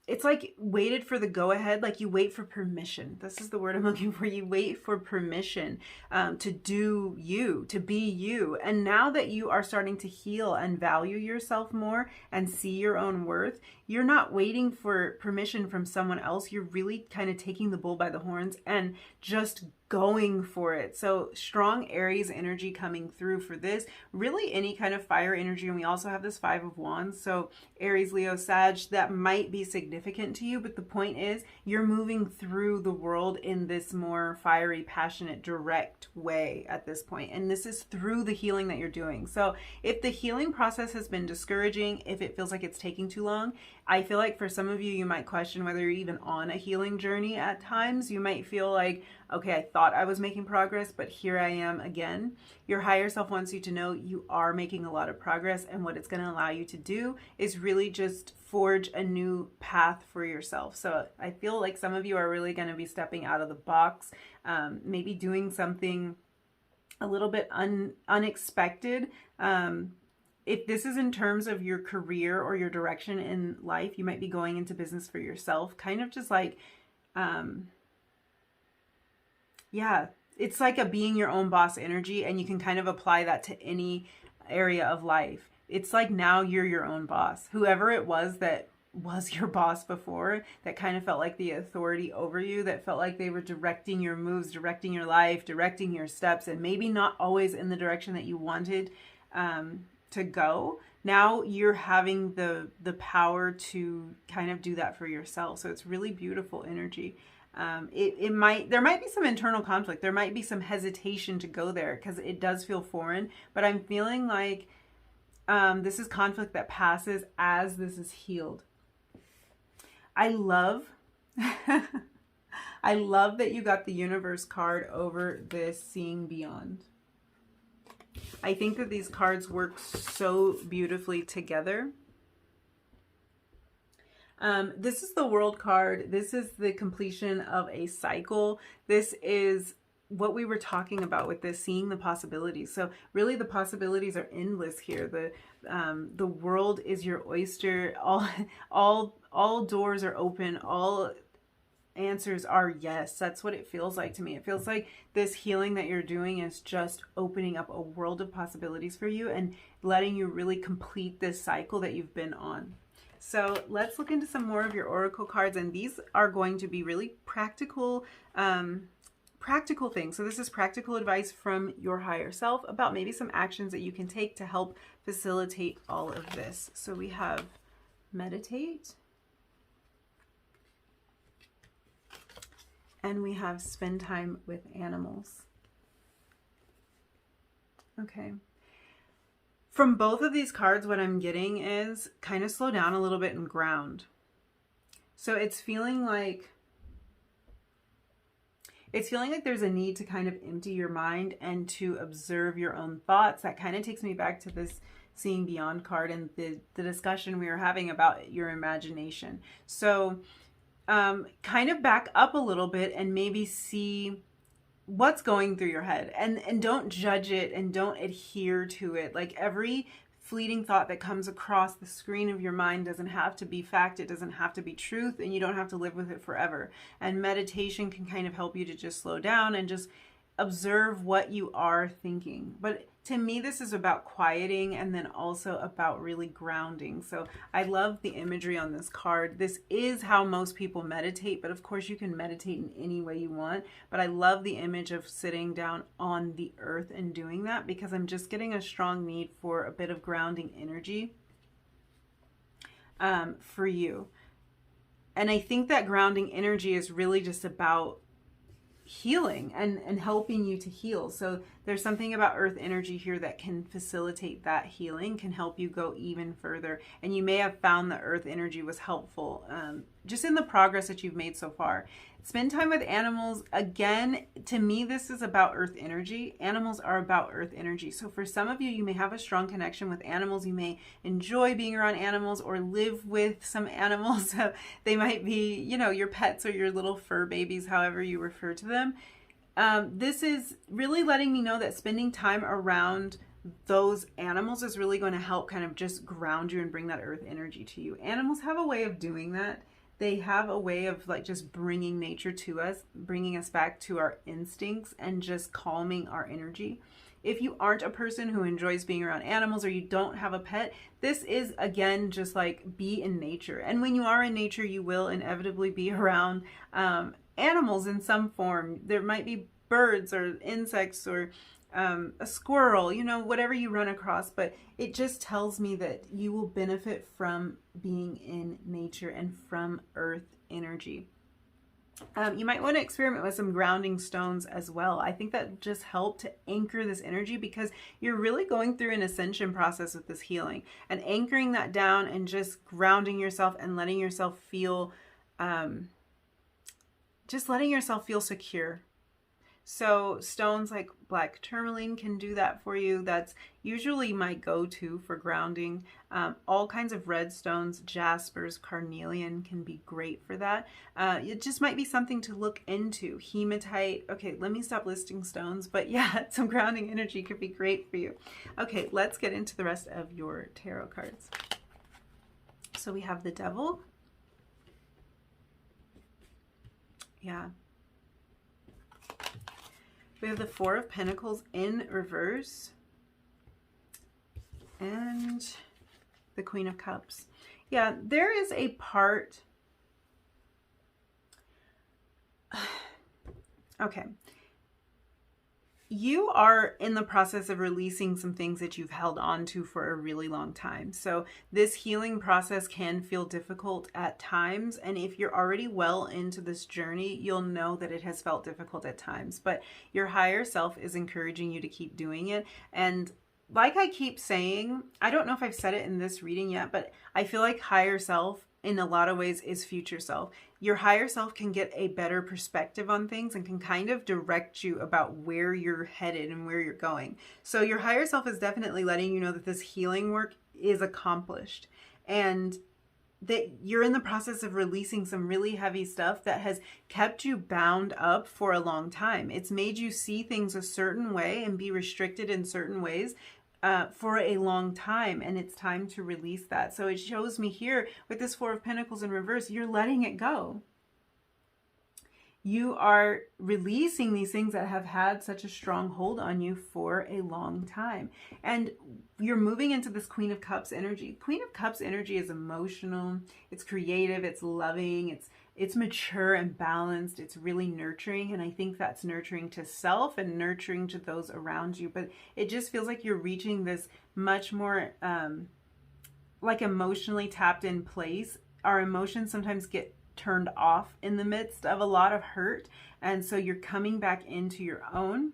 It's like waited for the go-ahead, like you wait for permission. This is the word I'm looking for. You wait for permission to do you, to be you. And now that you are starting to heal and value yourself more and see your own worth, you're not waiting for permission from someone else. You're really kind of taking the bull by the horns and just going for it. So strong Aries energy coming through for this. Really any kind of fire energy. And we also have this 5 of Wands. So Aries, Leo, Sag, that might be significant to you. But the point is you're moving through the world in this more fiery, passionate, direct way at this point. And this is through the healing that you're doing. So if the healing process has been discouraging, if it feels like it's taking too long, I feel like for some of you, you might question whether you're even on a healing journey at times. You might feel like, okay, I thought I was making progress, but here I am again. Your higher self wants you to know you are making a lot of progress, and what it's going to allow you to do is really just forge a new path for yourself. So I feel like some of you are really going to be stepping out of the box, maybe doing something a little bit unexpected. If this is in terms of your career or your direction in life, you might be going into business for yourself, kind of just like, yeah, it's like a being your own boss energy, and you can kind of apply that to any area of life. It's like now you're your own boss. Whoever it was that was your boss before, that kind of felt like the authority over you, that felt like they were directing your moves, directing your life, directing your steps, and maybe not always in the direction that you wanted to go. Now you're having the power to kind of do that for yourself. So it's really beautiful energy. There might be some internal conflict. There might be some hesitation to go there because it does feel foreign, but I'm feeling like this is conflict that passes as this is healed. I love I love that you got the Universe card over this Seeing Beyond. I think that these cards work so beautifully together. This is the World card. This is the completion of a cycle. This is what we were talking about with this, seeing the possibilities. So really the possibilities are endless here. The world is your oyster. All doors are open. All answers are yes. That's what it feels like to me. It feels like this healing that you're doing is just opening up a world of possibilities for you and letting you really complete this cycle that you've been on. So let's look into some more of your oracle cards, and these are going to be really practical practical things. So this is practical advice from your higher self about maybe some actions that you can take to help facilitate all of this. So we have meditate, and we have spend time with animals. Okay. From both of these cards, what I'm getting is kind of slow down a little bit and ground. So it's feeling like there's a need to kind of empty your mind and to observe your own thoughts. That kind of takes me back to this Seeing Beyond card and the discussion we were having about your imagination. So kind of back up a little bit and maybe see what's going through your head, and don't judge it and don't adhere to it. Like every fleeting thought that comes across the screen of your mind doesn't have to be fact, it doesn't have to be truth, and you don't have to live with it forever. And meditation can kind of help you to just slow down and just observe what you are thinking. But to me, this is about quieting and then also about really grounding. So I love the imagery on this card. This is how most people meditate, but of course you can meditate in any way you want. But I love the image of sitting down on the earth and doing that, because I'm just getting a strong need for a bit of grounding energy for you. And I think that grounding energy is really just about healing and helping you to heal. So there's something about earth energy here that can facilitate that healing, can help you go even further. And you may have found that earth energy was helpful just in the progress that you've made so far. Spend time with animals. Again, to me, this is about earth energy. Animals are about earth energy. So for some of you, you may have a strong connection with animals. You may enjoy being around animals or live with some animals. They might be, you know, your pets or your little fur babies, however you refer to them. This is really letting me know that spending time around those animals is really going to help kind of just ground you and bring that earth energy to you. Animals have a way of doing that. They have a way of like just bringing nature to us, bringing us back to our instincts and just calming our energy. If you aren't a person who enjoys being around animals, or you don't have a pet, this is, again, just like be in nature. And when you are in nature, you will inevitably be around animals in some form. There might be birds or insects or a squirrel, you know, whatever you run across. But it just tells me that you will benefit from being in nature and from earth energy. You might want to experiment with some grounding stones as well. I think that just help to anchor this energy, because you're really going through an ascension process with this healing, and anchoring that down and just grounding yourself and letting yourself feel, just letting yourself feel secure. So stones like black tourmaline can do that for you. That's usually my go-to for grounding. All kinds of red stones, jaspers, carnelian can be great for that. It just might be something to look into. Hematite. Okay, let me stop listing stones, but yeah, some grounding energy could be great for you. Okay, let's get into the rest of your tarot cards. So we have the Devil. Yeah. We have the Four of Pentacles in reverse and the Queen of Cups. Yeah, there is a part. Okay. You are in the process of releasing some things that you've held on to for a really long time. So this healing process can feel difficult at times. And if you're already well into this journey, you'll know that it has felt difficult at times. But your higher self is encouraging you to keep doing it. And like I keep saying, I don't know if I've said it in this reading yet, but I feel like higher self in a lot of ways is future self. Your higher self can get a better perspective on things and can kind of direct you about where you're headed and where you're going. So your higher self is definitely letting you know that this healing work is accomplished, and that you're in the process of releasing some really heavy stuff that has kept you bound up for a long time. It's made you see things a certain way and be restricted in certain ways for a long time, and it's time to release that. So it shows me here with this Four of Pentacles in reverse, you're letting it go. You are releasing these things that have had such a strong hold on you for a long time. And you're moving into this Queen of Cups energy. Queen of Cups energy is emotional, it's creative, it's loving, it's mature and balanced, it's really nurturing. And I think that's nurturing to self and nurturing to those around you. But it just feels like you're reaching this much more like emotionally tapped in place. Our emotions sometimes get turned off in the midst of a lot of hurt, and so you're coming back into your own.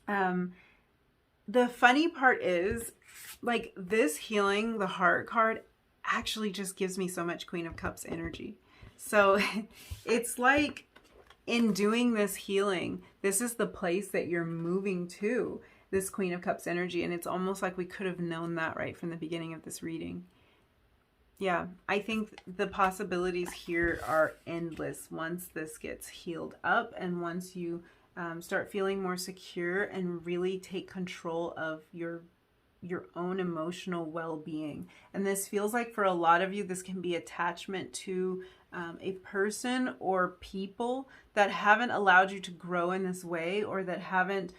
The funny part is, like, this healing, the Heart card, actually just gives me so much Queen of Cups energy. So it's like, in doing this healing, this is the place that you're moving to, this Queen of Cups energy, and it's almost like we could have known that right from the beginning of this reading. Yeah, I think the possibilities here are endless once this gets healed up, and once you start feeling more secure and really take control of your own emotional well-being. And this feels like, for a lot of you, this can be attachment to a person or people that haven't allowed you to grow in this way, or that haven't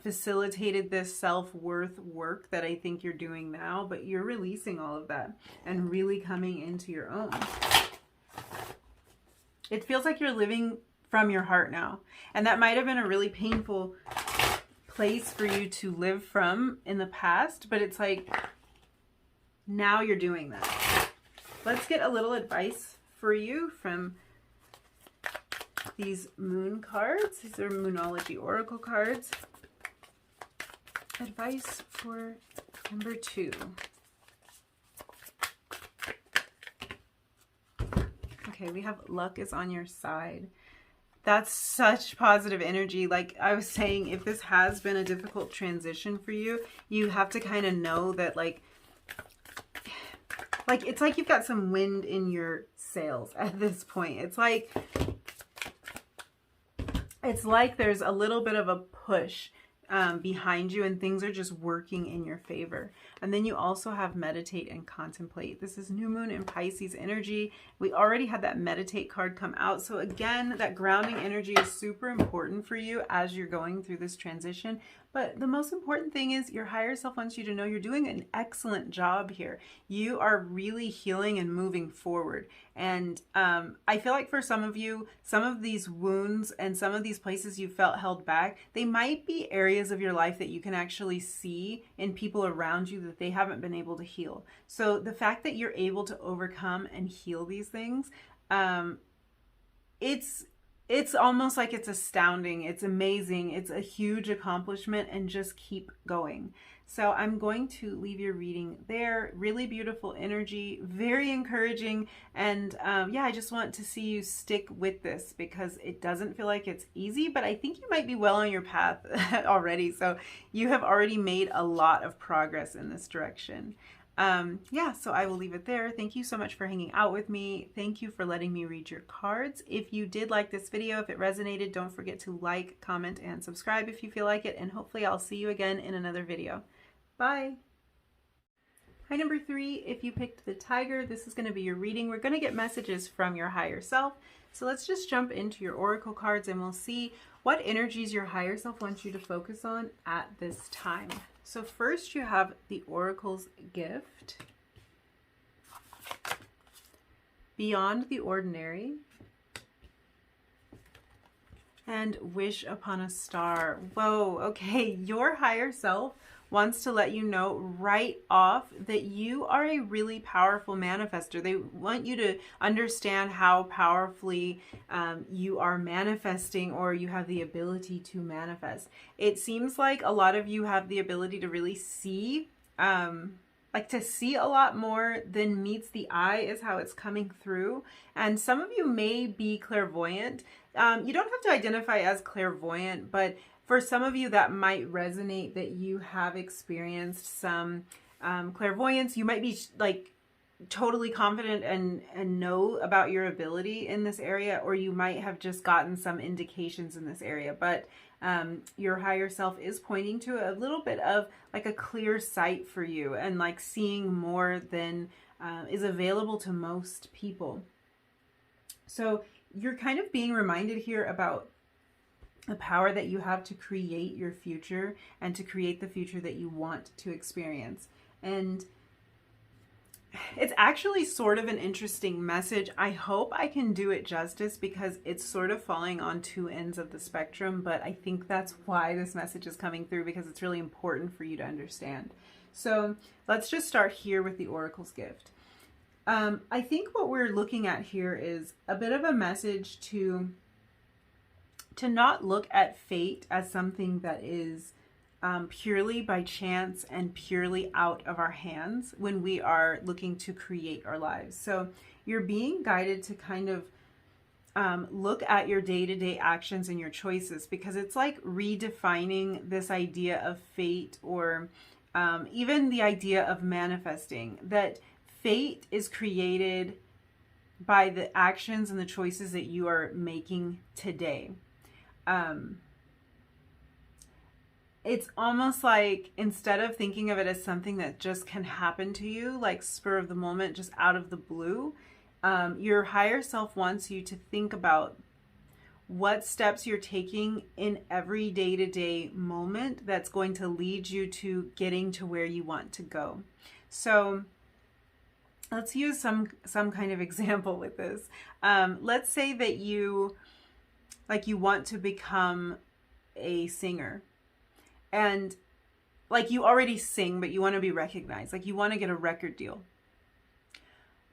facilitated this self-worth work that I think you're doing now. But you're releasing all of that and really coming into your own. It feels like you're living from your heart now, and that might have been a really painful place for you to live from in the past, but it's like now you're doing that. Let's get a little advice for you from these moon cards. These are Moonology Oracle cards. Advice for number 2. Okay, we have luck is on your side. That's such positive energy. Like I was saying, if this has been a difficult transition for you, you have to kind of know that like it's like you've got some wind in your sails at this point. It's like there's a little bit of a push behind you, and things are just working in your favor. And then you also have meditate and contemplate. This is new moon in Pisces energy. We already had that meditate card come out. So again, that grounding energy is super important for you as you're going through this transition. But the most important thing is your higher self wants you to know you're doing an excellent job here. You are really healing and moving forward. And I feel like for some of you, some of these wounds and some of these places you felt held back, they might be areas of your life that you can actually see in people around you that they haven't been able to heal. So the fact that you're able to overcome and heal these things, it's almost like it's astounding. It's amazing. It's a huge accomplishment, and just keep going. So I'm going to leave your reading there. Really beautiful energy, very encouraging. And yeah, I just want to see you stick with this because it doesn't feel like it's easy, but I think you might be well on your path already. So you have already made a lot of progress in this direction. Yeah, so I will leave it there. Thank you so much for hanging out with me. Thank you for letting me read your cards. If you did like this video, if it resonated, don't forget to like, comment, and subscribe if you feel like it. And hopefully I'll see you again in another video. Bye. Hi, number 3. If you picked the tiger, this is going to be your reading. We're going to get messages from your higher self. So let's just jump into your oracle cards and we'll see what energies your higher self wants you to focus on at this time. So first you have the Oracle's Gift, Beyond the Ordinary, and Wish Upon a Star. Whoa, okay, your higher self wants to let you know right off that you are a really powerful manifester. They want you to understand how powerfully you are manifesting, or you have the ability to manifest. It seems like a lot of you have the ability to really see, like to see a lot more than meets the eye is how it's coming through. And some of you may be clairvoyant. You don't have to identify as clairvoyant, but for some of you that might resonate, that you have experienced some clairvoyance. You might be like totally confident and know about your ability in this area, or you might have just gotten some indications in this area. But your higher self is pointing to a little bit of like a clear sight for you, and like seeing more than is available to most people. So you're kind of being reminded here about the power that you have to create your future and to create the future that you want to experience. And it's actually sort of an interesting message. I hope I can do it justice because it's sort of falling on two ends of the spectrum, but I think that's why this message is coming through, because it's really important for you to understand. So let's just start here with the Oracle's Gift. I think what we're looking at here is a bit of a message to not look at fate as something that is purely by chance and purely out of our hands when we are looking to create our lives. So you're being guided to kind of look at your day-to-day actions and your choices, because it's like redefining this idea of fate, or even the idea of manifesting, that fate is created by the actions and the choices that you are making today. It's almost like, instead of thinking of it as something that just can happen to you, like spur of the moment, just out of the blue, your higher self wants you to think about what steps you're taking in every day-to-day moment that's going to lead you to getting to where you want to go. So let's use some kind of example with this. Let's say that you want to become a singer, and like you already sing, but you want to be recognized, like you want to get a record deal.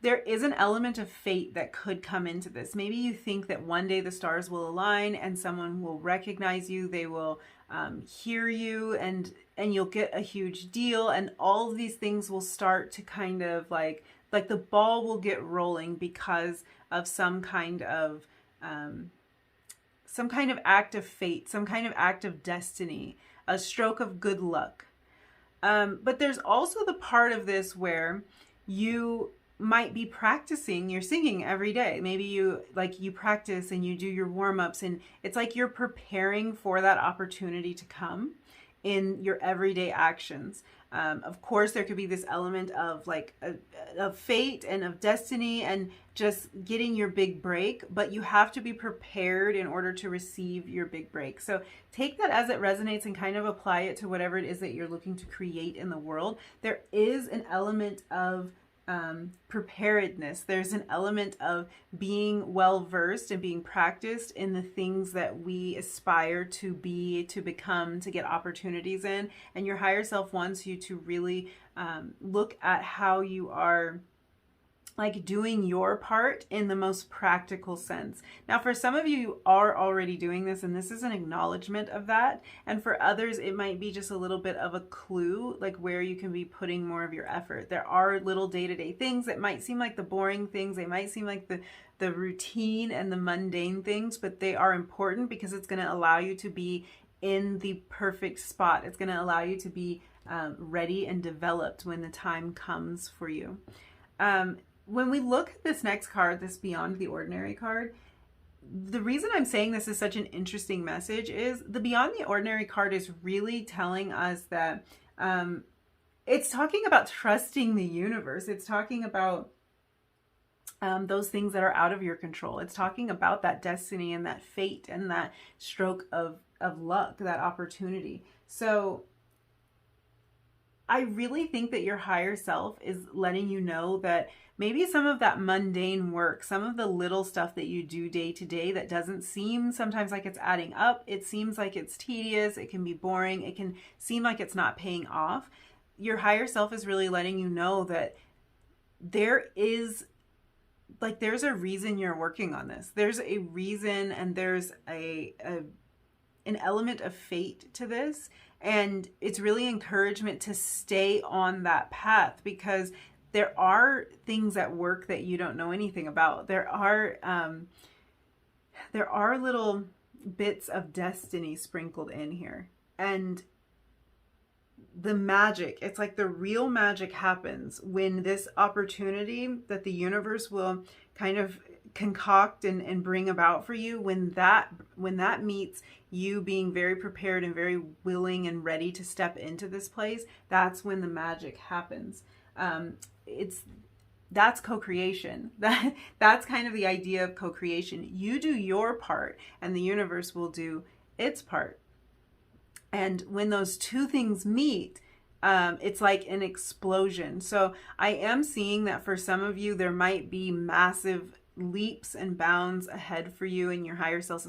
There is an element of fate that could come into this. Maybe you think that one day the stars will align and someone will recognize you, they will hear you, and you'll get a huge deal, and all of these things will start to kind of like the ball will get rolling because of some kind of act of fate, some kind of act of destiny, a stroke of good luck. But there's also the part of this where you might be practicing your singing every day. Maybe you practice and you do your warm-ups, and it's like you're preparing for that opportunity to come. in your everyday actions. Of course, there could be this element of like of fate and of destiny and just getting your big break, but you have to be prepared in order to receive your big break. So take that as it resonates and kind of apply it to whatever it is that you're looking to create in the world. There is an element of preparedness. There's an element of being well versed and being practiced in the things that we aspire to be, to become, to get opportunities in. And your higher self wants you to really look at how you are like doing your part in the most practical sense. Now, for some of you, you are already doing this, and this is an acknowledgement of that. And for others, it might be just a little bit of a clue, like where you can be putting more of your effort. There are little day-to-day things that might seem like the boring things. They might seem like the routine and the mundane things, but they are important because it's going to allow you to be in the perfect spot. It's going to allow you to be ready and developed when the time comes for you. When we look at this next card, this Beyond the Ordinary card, the reason I'm saying this is such an interesting message is the Beyond the Ordinary card is really telling us that it's talking about trusting the universe. It's talking about those things that are out of your control. It's talking about that destiny and that fate and that stroke of luck, that opportunity. So I really think that your higher self is letting you know that maybe some of that mundane work, some of the little stuff that you do day to day that doesn't seem sometimes like it's adding up, it seems like it's tedious, it can be boring, it can seem like it's not paying off. Your higher self is really letting you know that there's a reason you're working on this. There's a reason, and there's an element of fate to this. And it's really encouragement to stay on that path, because there are things at work that you don't know anything about. There are little bits of destiny sprinkled in here. And the magic, it's like the real magic happens when this opportunity that the universe will kind of concoct and bring about for you, when that meets you being very prepared and very willing and ready to step into this place, that's when the magic happens. That's co-creation. That's kind of the idea of co-creation. You do your part and the universe will do its part. And when those two things meet, it's like an explosion. So I am seeing that for some of you, there might be massive leaps and bounds ahead for you, and your higher self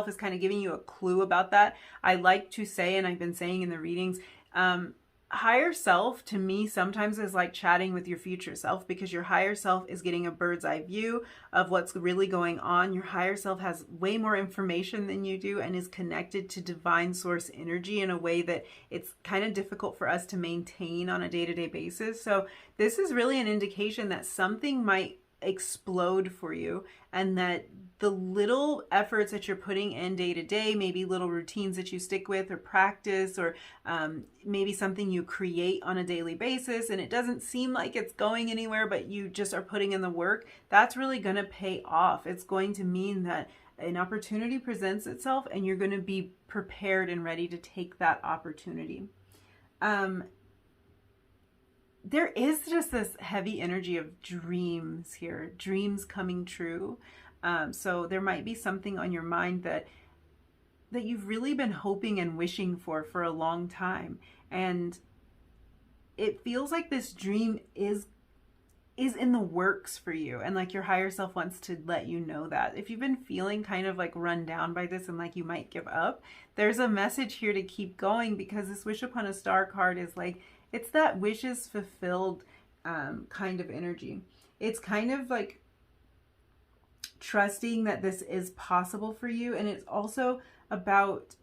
is kind of giving you a clue about that. I like to say, and I've been saying in the readings, higher self to me sometimes is like chatting with your future self, because your higher self is getting a bird's eye view of what's really going on. Your higher self has way more information than you do and is connected to divine source energy in a way that it's kind of difficult for us to maintain on a day-to-day basis. So this is really an indication that something might explode for you, and that the little efforts that you're putting in day to day, maybe little routines that you stick with or practice, or maybe something you create on a daily basis and it doesn't seem like it's going anywhere, but you just are putting in the work, that's really going to pay off. It's going to mean that an opportunity presents itself and you're going to be prepared and ready to take that opportunity. There is just this heavy energy of dreams here, dreams coming true. So there might be something on your mind that you've really been hoping and wishing for a long time. And it feels like this dream is in the works for you. And like your higher self wants to let you know that. If you've been feeling kind of like run down by this and like you might give up, there's a message here to keep going, because this Wish Upon a Star card is like, it's that wishes fulfilled kind of energy. It's kind of like trusting that this is possible for you. And it's also about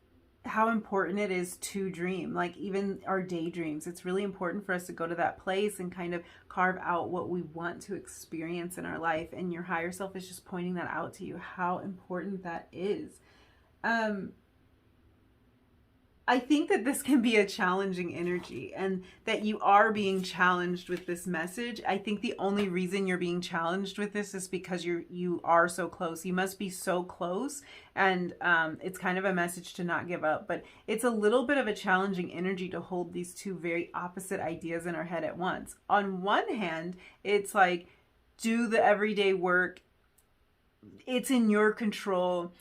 how important it is to dream, like even our daydreams. It's really important for us to go to that place and kind of carve out what we want to experience in our life. And your higher self is just pointing that out to you, how important that is. I think that this can be a challenging energy and that you are being challenged with this message. I think the only reason you're being challenged with this is because you are so close. You must be so close, and it's kind of a message to not give up. But it's a little bit of a challenging energy to hold these two very opposite ideas in our head at once. On one hand, it's like, do the everyday work. It's in your control.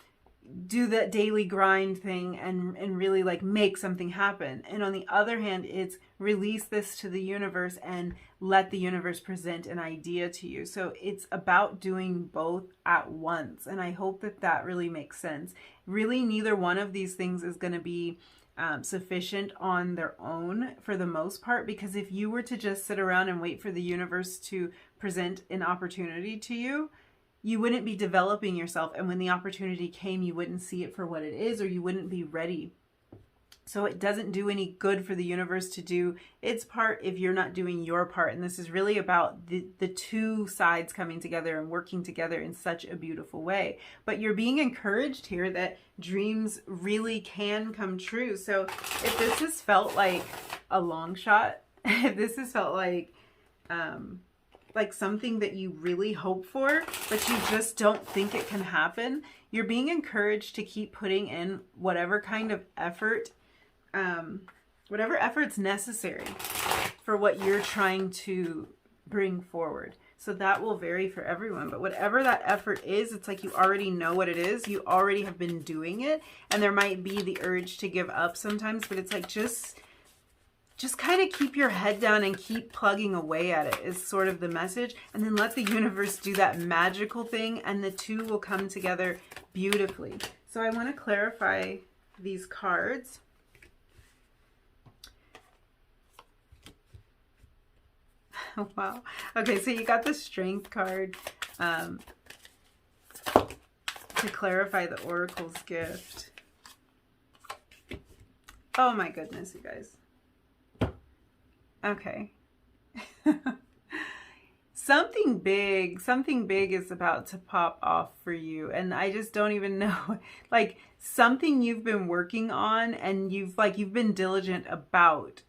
Do that daily grind thing and really like make something happen. And on the other hand, it's release this to the universe and let the universe present an idea to you. So it's about doing both at once. And I hope that that really makes sense. Really, neither one of these things is going to be sufficient on their own for the most part, because if you were to just sit around and wait for the universe to present an opportunity to you, you wouldn't be developing yourself. And when the opportunity came, you wouldn't see it for what it is, or you wouldn't be ready. So it doesn't do any good for the universe to do its part if you're not doing your part. And this is really about the two sides coming together and working together in such a beautiful way. But you're being encouraged here that dreams really can come true. So if this has felt like a long shot, if this has felt like something that you really hope for, but you just don't think it can happen, you're being encouraged to keep putting in whatever kind of effort, whatever effort's necessary for what you're trying to bring forward. So that will vary for everyone, but whatever that effort is, it's like you already know what it is. You already have been doing it, and there might be the urge to give up sometimes, but it's like just kind of keep your head down and keep plugging away at it is sort of the message. And then let the universe do that magical thing, and the two will come together beautifully. So I want to clarify these cards. Wow. Okay, so you got the Strength card to clarify the Oracle's gift. Oh my goodness, you guys. Okay. Something big is about to pop off for you. And I just don't even know, like something you've been working on and you've been diligent about,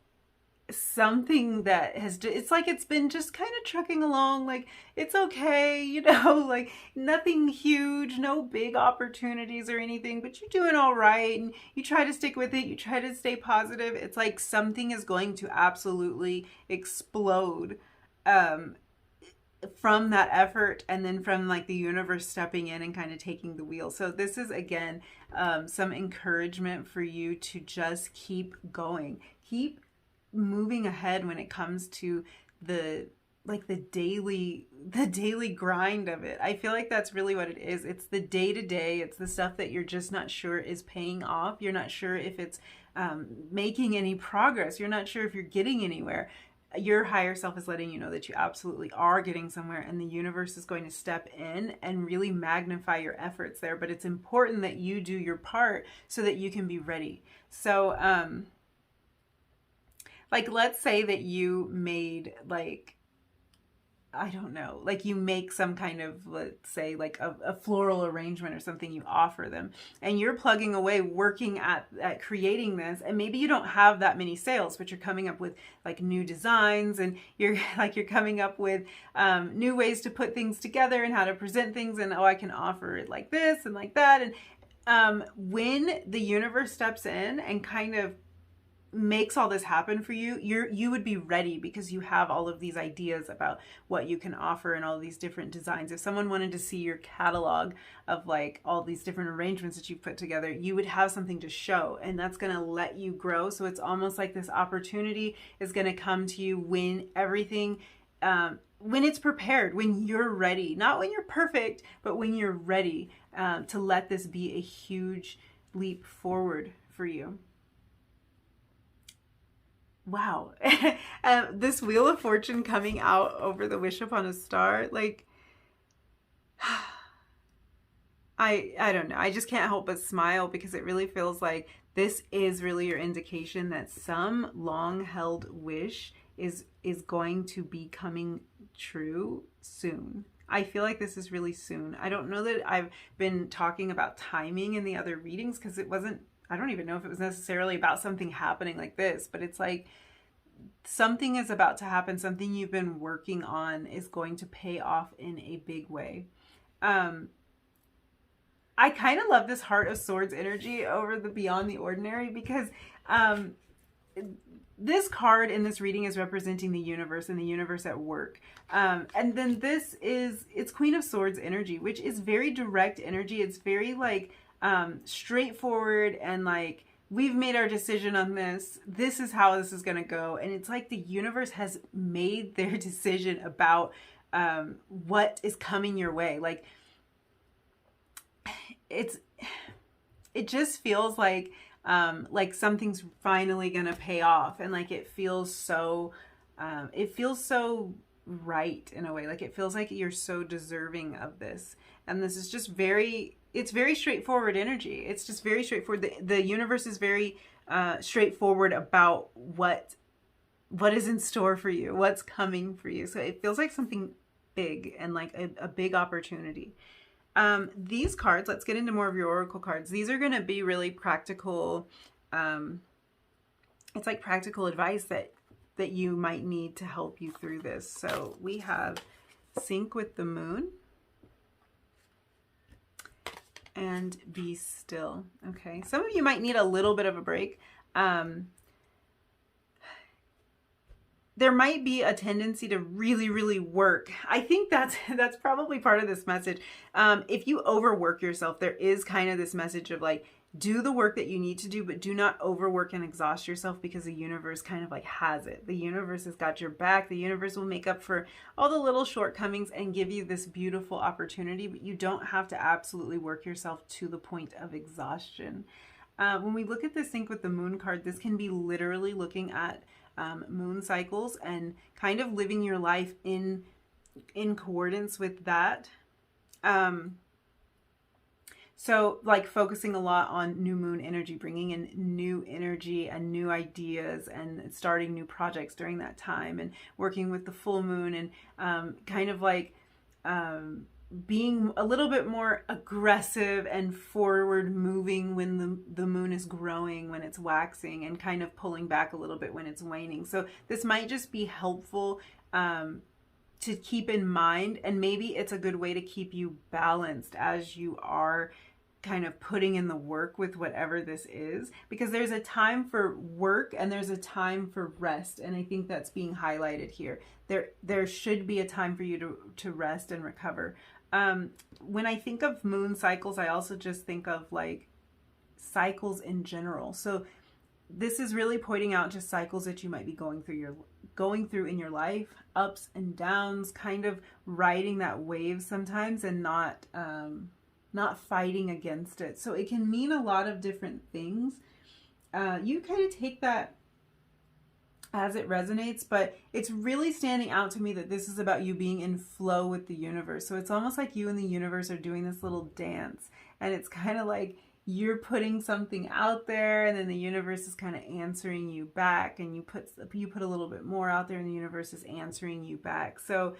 something that has, it's like it's been just kind of trucking along, like it's okay, you know, like nothing huge, no big opportunities or anything, but you're doing all right and you try to stick with it, you try to stay positive. It's like something is going to absolutely explode from that effort, and then from like the universe stepping in and kind of taking the wheel. So this is again some encouragement for you to just keep going, keep moving ahead when it comes to the daily grind of it. I feel like that's really what it is. It's the day-to-day. It's the stuff that you're just not sure is paying off. You're not sure if it's making any progress. You're not sure if you're getting anywhere. Your higher self is letting you know that you absolutely are getting somewhere, and the universe is going to step in and really magnify your efforts there. But it's important that you do your part so that you can be ready. So like, let's say that you made I don't know, like you make some kind of, let's say like a floral arrangement or something, you offer them, and you're plugging away working at creating this, and maybe you don't have that many sales, but you're coming up with like new designs, and you're coming up with new ways to put things together and how to present things, and oh, I can offer it like this and like that. And when the universe steps in and kind of makes all this happen for you, you would be ready, because you have all of these ideas about what you can offer and all these different designs. If someone wanted to see your catalog of like all these different arrangements that you've put together, you would have something to show, and that's going to let you grow. So it's almost like this opportunity is going to come to you when everything when it's prepared, when you're ready, not when you're perfect, but when you're ready to let this be a huge leap forward for you. Wow. This Wheel of Fortune coming out over the Wish Upon a Star, like, I don't know. I just can't help but smile, because it really feels like this is really your indication that some long-held wish is going to be coming true soon. I feel like this is really soon. I don't know that I've been talking about timing in the other readings, because it wasn't I don't even know if it was necessarily about something happening like this, but it's like something is about to happen. Something you've been working on is going to pay off in a big way. I kind of love this Heart of Swords energy over the Beyond the Ordinary, because this card in this reading is representing the universe and the universe at work. And then it's Queen of Swords energy, which is very direct energy. It's very like straightforward and like, we've made our decision on this. This is how this is going to go. And it's like the universe has made their decision about what is coming your way. Like, it just feels like something's finally gonna pay off, and like it feels so right in a way. Like it feels like you're so deserving of this, and this is just it's very straightforward energy. It's just very straightforward. The universe is very straightforward about what is in store for you, what's coming for you. So it feels like something big and like a big opportunity. These cards, let's get into more of your oracle cards. These are going to be really practical. It's like practical advice that you might need to help you through this. So we have Sync with the Moon and Be Still. Okay. Some of you might need a little bit of a break. There might be a tendency to really, really work. I think that's probably part of this message. If you overwork yourself, there is kind of this message of like, do the work that you need to do, but do not overwork and exhaust yourself, because the universe kind of like has it. The universe has got your back. The universe will make up for all the little shortcomings and give you this beautiful opportunity, but you don't have to absolutely work yourself to the point of exhaustion. When we look at the Sync with the Moon card, this can be literally looking at moon cycles and kind of living your life in accordance with that. So like focusing a lot on new moon energy, bringing in new energy and new ideas and starting new projects during that time, and working with the full moon, and kind of like being a little bit more aggressive and forward moving when the moon is growing, when it's waxing, and kind of pulling back a little bit when it's waning. So this might just be helpful to keep in mind, and maybe it's a good way to keep you balanced as you are kind of putting in the work with whatever this is, because there's a time for work and there's a time for rest, and I think that's being highlighted here. There should be a time for you to rest and recover. When I think of moon cycles, I also just think of like cycles in general. So this is really pointing out just cycles that you might be going through in your life, ups and downs, kind of riding that wave sometimes, and not fighting against it. So it can mean a lot of different things. You kind of take that as it resonates, but it's really standing out to me that this is about you being in flow with the universe. So it's almost like you and the universe are doing this little dance, and it's kind of like you're putting something out there, and then the universe is kind of answering you back, and you put a little bit more out there, and the universe is answering you back. So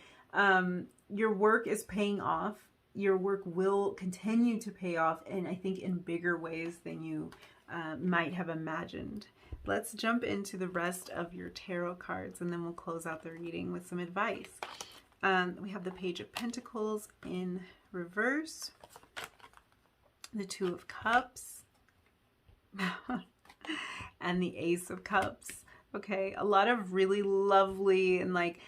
your work is paying off. Your work will continue to pay off, and I think in bigger ways than you might have imagined. Let's jump into the rest of your tarot cards, and then we'll close out the reading with some advice. We have the Page of Pentacles in reverse, the Two of Cups, and the Ace of Cups. Okay, a lot of really lovely and like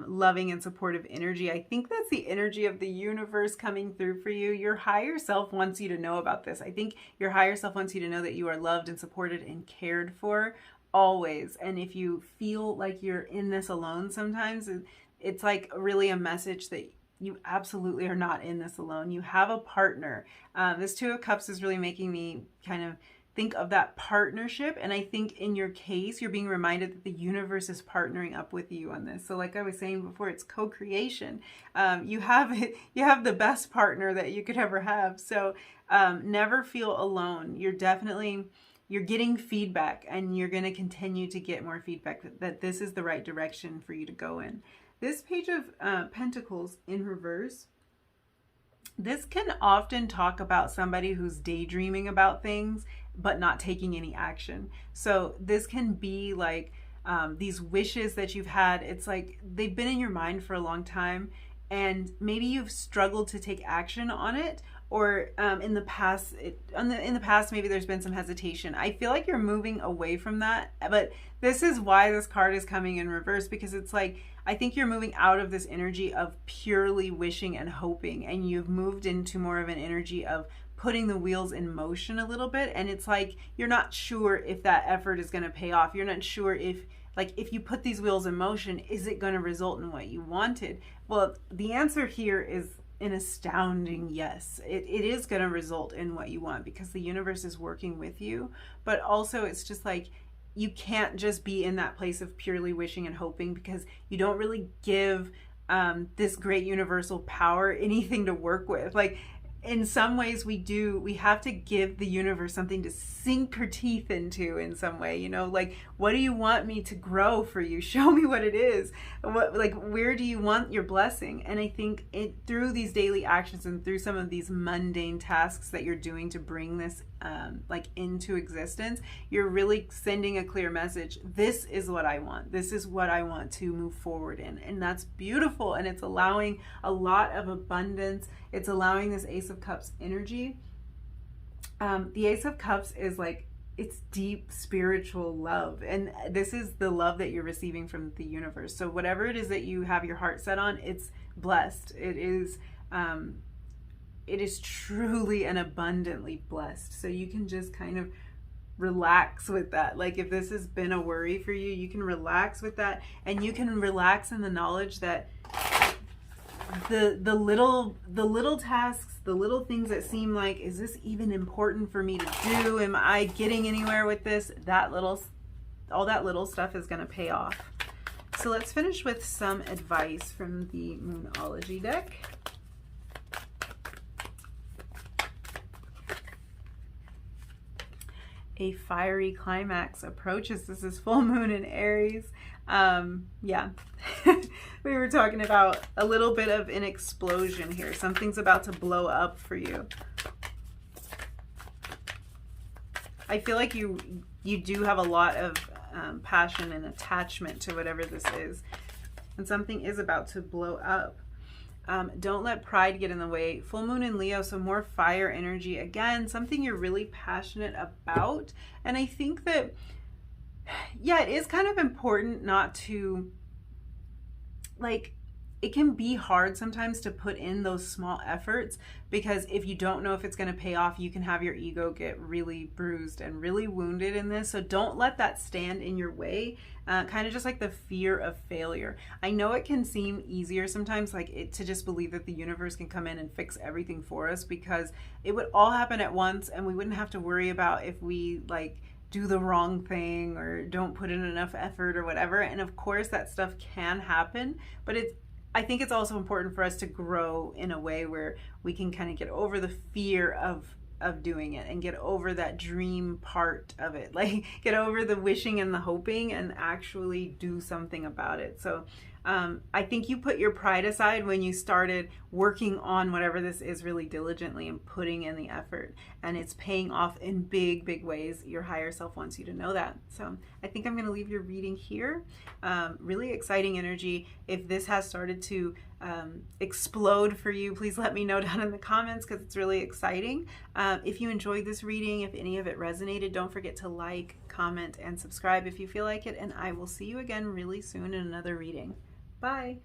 loving and supportive energy. I think that's the energy of the universe coming through for you. Your higher self wants you to know about this. I think your higher self wants you to know that you are loved and supported and cared for always. And if you feel like you're in this alone sometimes, it's like really a message that you absolutely are not in this alone. You have a partner. This Two of Cups is really making me kind of think of that partnership. And I think in your case, you're being reminded that the universe is partnering up with you on this. So like I was saying before, it's co-creation. You have the best partner that you could ever have. So never feel alone. You're getting feedback, and you're going to continue to get more feedback that this is the right direction for you to go in. This Page of Pentacles in reverse, this can often talk about somebody who's daydreaming about things but not taking any action. So this can be like these wishes that you've had. It's like they've been in your mind for a long time, and maybe you've struggled to take action on it, or in the past maybe there's been some hesitation. I feel like you're moving away from that, but this is why this card is coming in reverse, because it's like I think you're moving out of this energy of purely wishing and hoping, and you've moved into more of an energy of putting the wheels in motion a little bit. And it's like you're not sure if that effort is going to pay off. You're not sure if you put these wheels in motion, is it going to result in what you wanted? Well, the answer here is an astounding yes. It is going to result in what you want, because the universe is working with you. But also it's just like you can't just be in that place of purely wishing and hoping, because you don't really give this great universal power anything to work with. Like, in some ways we have to give the universe something to sink her teeth into in some way, you know, like, what do you want me to grow for you? Show me what it is. Where do you want your blessing? And I think through these daily actions and through some of these mundane tasks that you're doing to bring this into existence, you're really sending a clear message. This is what I want. This is what I want to move forward in. And that's beautiful. And it's allowing a lot of abundance. It's allowing this Ace of Cups energy. The Ace of Cups is like, it's deep spiritual love. And this is the love that you're receiving from the universe. So whatever it is that you have your heart set on, it's blessed. It is truly and abundantly blessed. So you can just kind of relax with that. Like, if this has been a worry for you, you can relax with that, and you can relax in the knowledge that the little tasks, the little things that seem like, is this even important for me to do? Am I getting anywhere with this? All that little stuff is going to pay off. So let's finish with some advice from the Moonology deck. A fiery climax approaches. This is full moon in Aries. Yeah, we were talking about a little bit of an explosion here. Something's about to blow up for you. I feel like you do have a lot of passion and attachment to whatever this is, and something is about to blow up. Don't let pride get in the way. Full moon in Leo, so more fire energy. Again, something you're really passionate about. And I think that, yeah, it is kind of important not to, like, it can be hard sometimes to put in those small efforts, because if you don't know if it's going to pay off, you can have your ego get really bruised and really wounded in this. So don't let that stand in your way. Kind of just like the fear of failure. I know it can seem easier sometimes, to just believe that the universe can come in and fix everything for us, because it would all happen at once, and we wouldn't have to worry about if we do the wrong thing or don't put in enough effort or whatever. And of course that stuff can happen, but I think it's also important for us to grow in a way where we can kind of get over the fear of doing it, and get over that dream part of it, like get over the wishing and the hoping, and actually do something about it. So I think you put your pride aside when you started working on whatever this is really diligently and putting in the effort, and it's paying off in big, big ways. Your higher self wants you to know that. So I think I'm going to leave your reading here. Really exciting energy. If this has started to explode for you, please let me know down in the comments, because it's really exciting. If you enjoyed this reading, if any of it resonated, don't forget to like, comment, and subscribe if you feel like it, and I will see you again really soon in another reading. Bye.